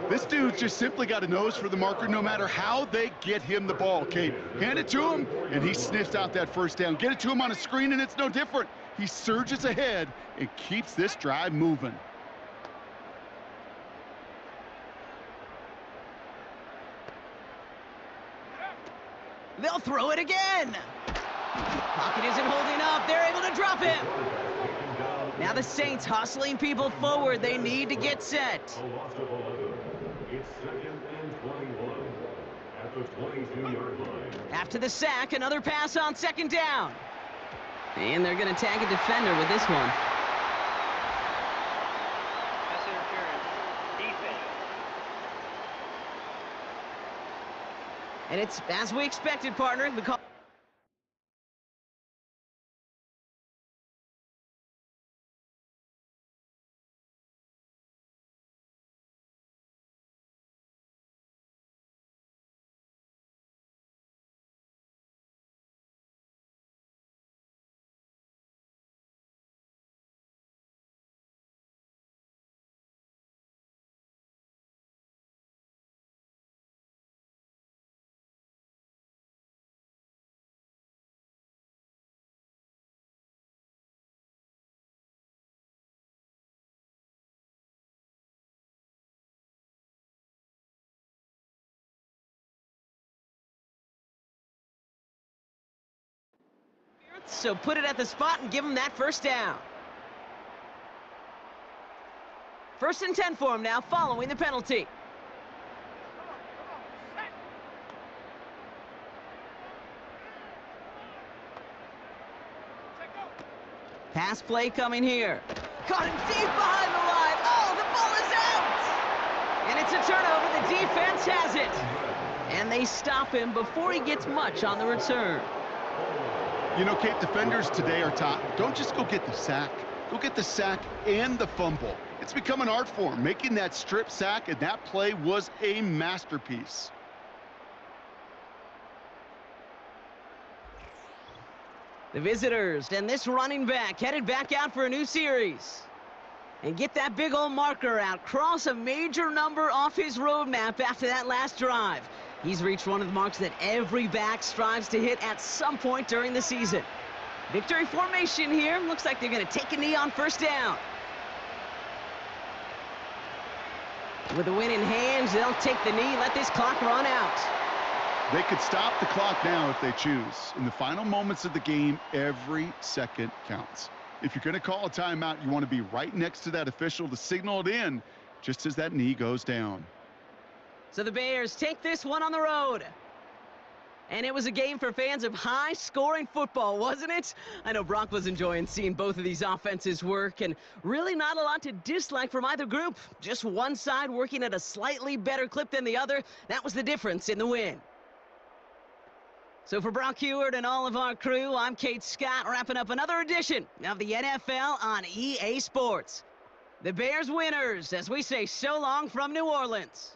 This dude just simply got a nose for the marker no matter how they get him the ball, Kate. Hand it to him, and he sniffs out that 1st down. Get it to him on a screen, and it's no different. He surges ahead and keeps this drive moving. They'll throw it again. Pocket isn't holding up. They're able to drop him. Now the Saints hustling people forward. They need to get set. A loss of 11. It's 2nd and 21 at the 22-yard line. After the sack, another pass on 2nd down. And they're going to tag a defender with this one. Pass interference. Defense. And it's as we expected, partner. The call. So put it at the spot and give him that 1st down. 1st and 10 for him now, following the penalty. Pass play coming here. Caught him deep behind the line. Oh, the ball is out! And it's a turnover. The defense has it. And they stop him before he gets much on the return. You know, Kate, defenders today are taught, don't just go get the sack. Go get the sack and the fumble. It's become an art form, making that strip sack, and that play was a masterpiece. The visitors and this running back headed back out for a new series. and get that big old marker out. Cross a major number off his roadmap after that last drive. He's reached one of the marks that every back strives to hit at some point during the season. Victory formation here. Looks like they're going to take a knee on first down. With the win in hand, they'll take the knee, let this clock run out. They could stop the clock now if they choose. In the final moments of the game, every second counts. If you're going to call a timeout, you want to be right next to that official to signal it in just as that knee goes down. So the Bears take this one on the road. And it was a game for fans of high-scoring football, wasn't it? I know Brock was enjoying seeing both of these offenses work, and really not a lot to dislike from either group. Just one side working at a slightly better clip than the other. That was the difference in the win. So for Brock Heward and all of our crew, I'm Kate Scott, wrapping up another edition of the NFL on EA Sports. The Bears winners, as we say so long from New Orleans.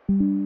you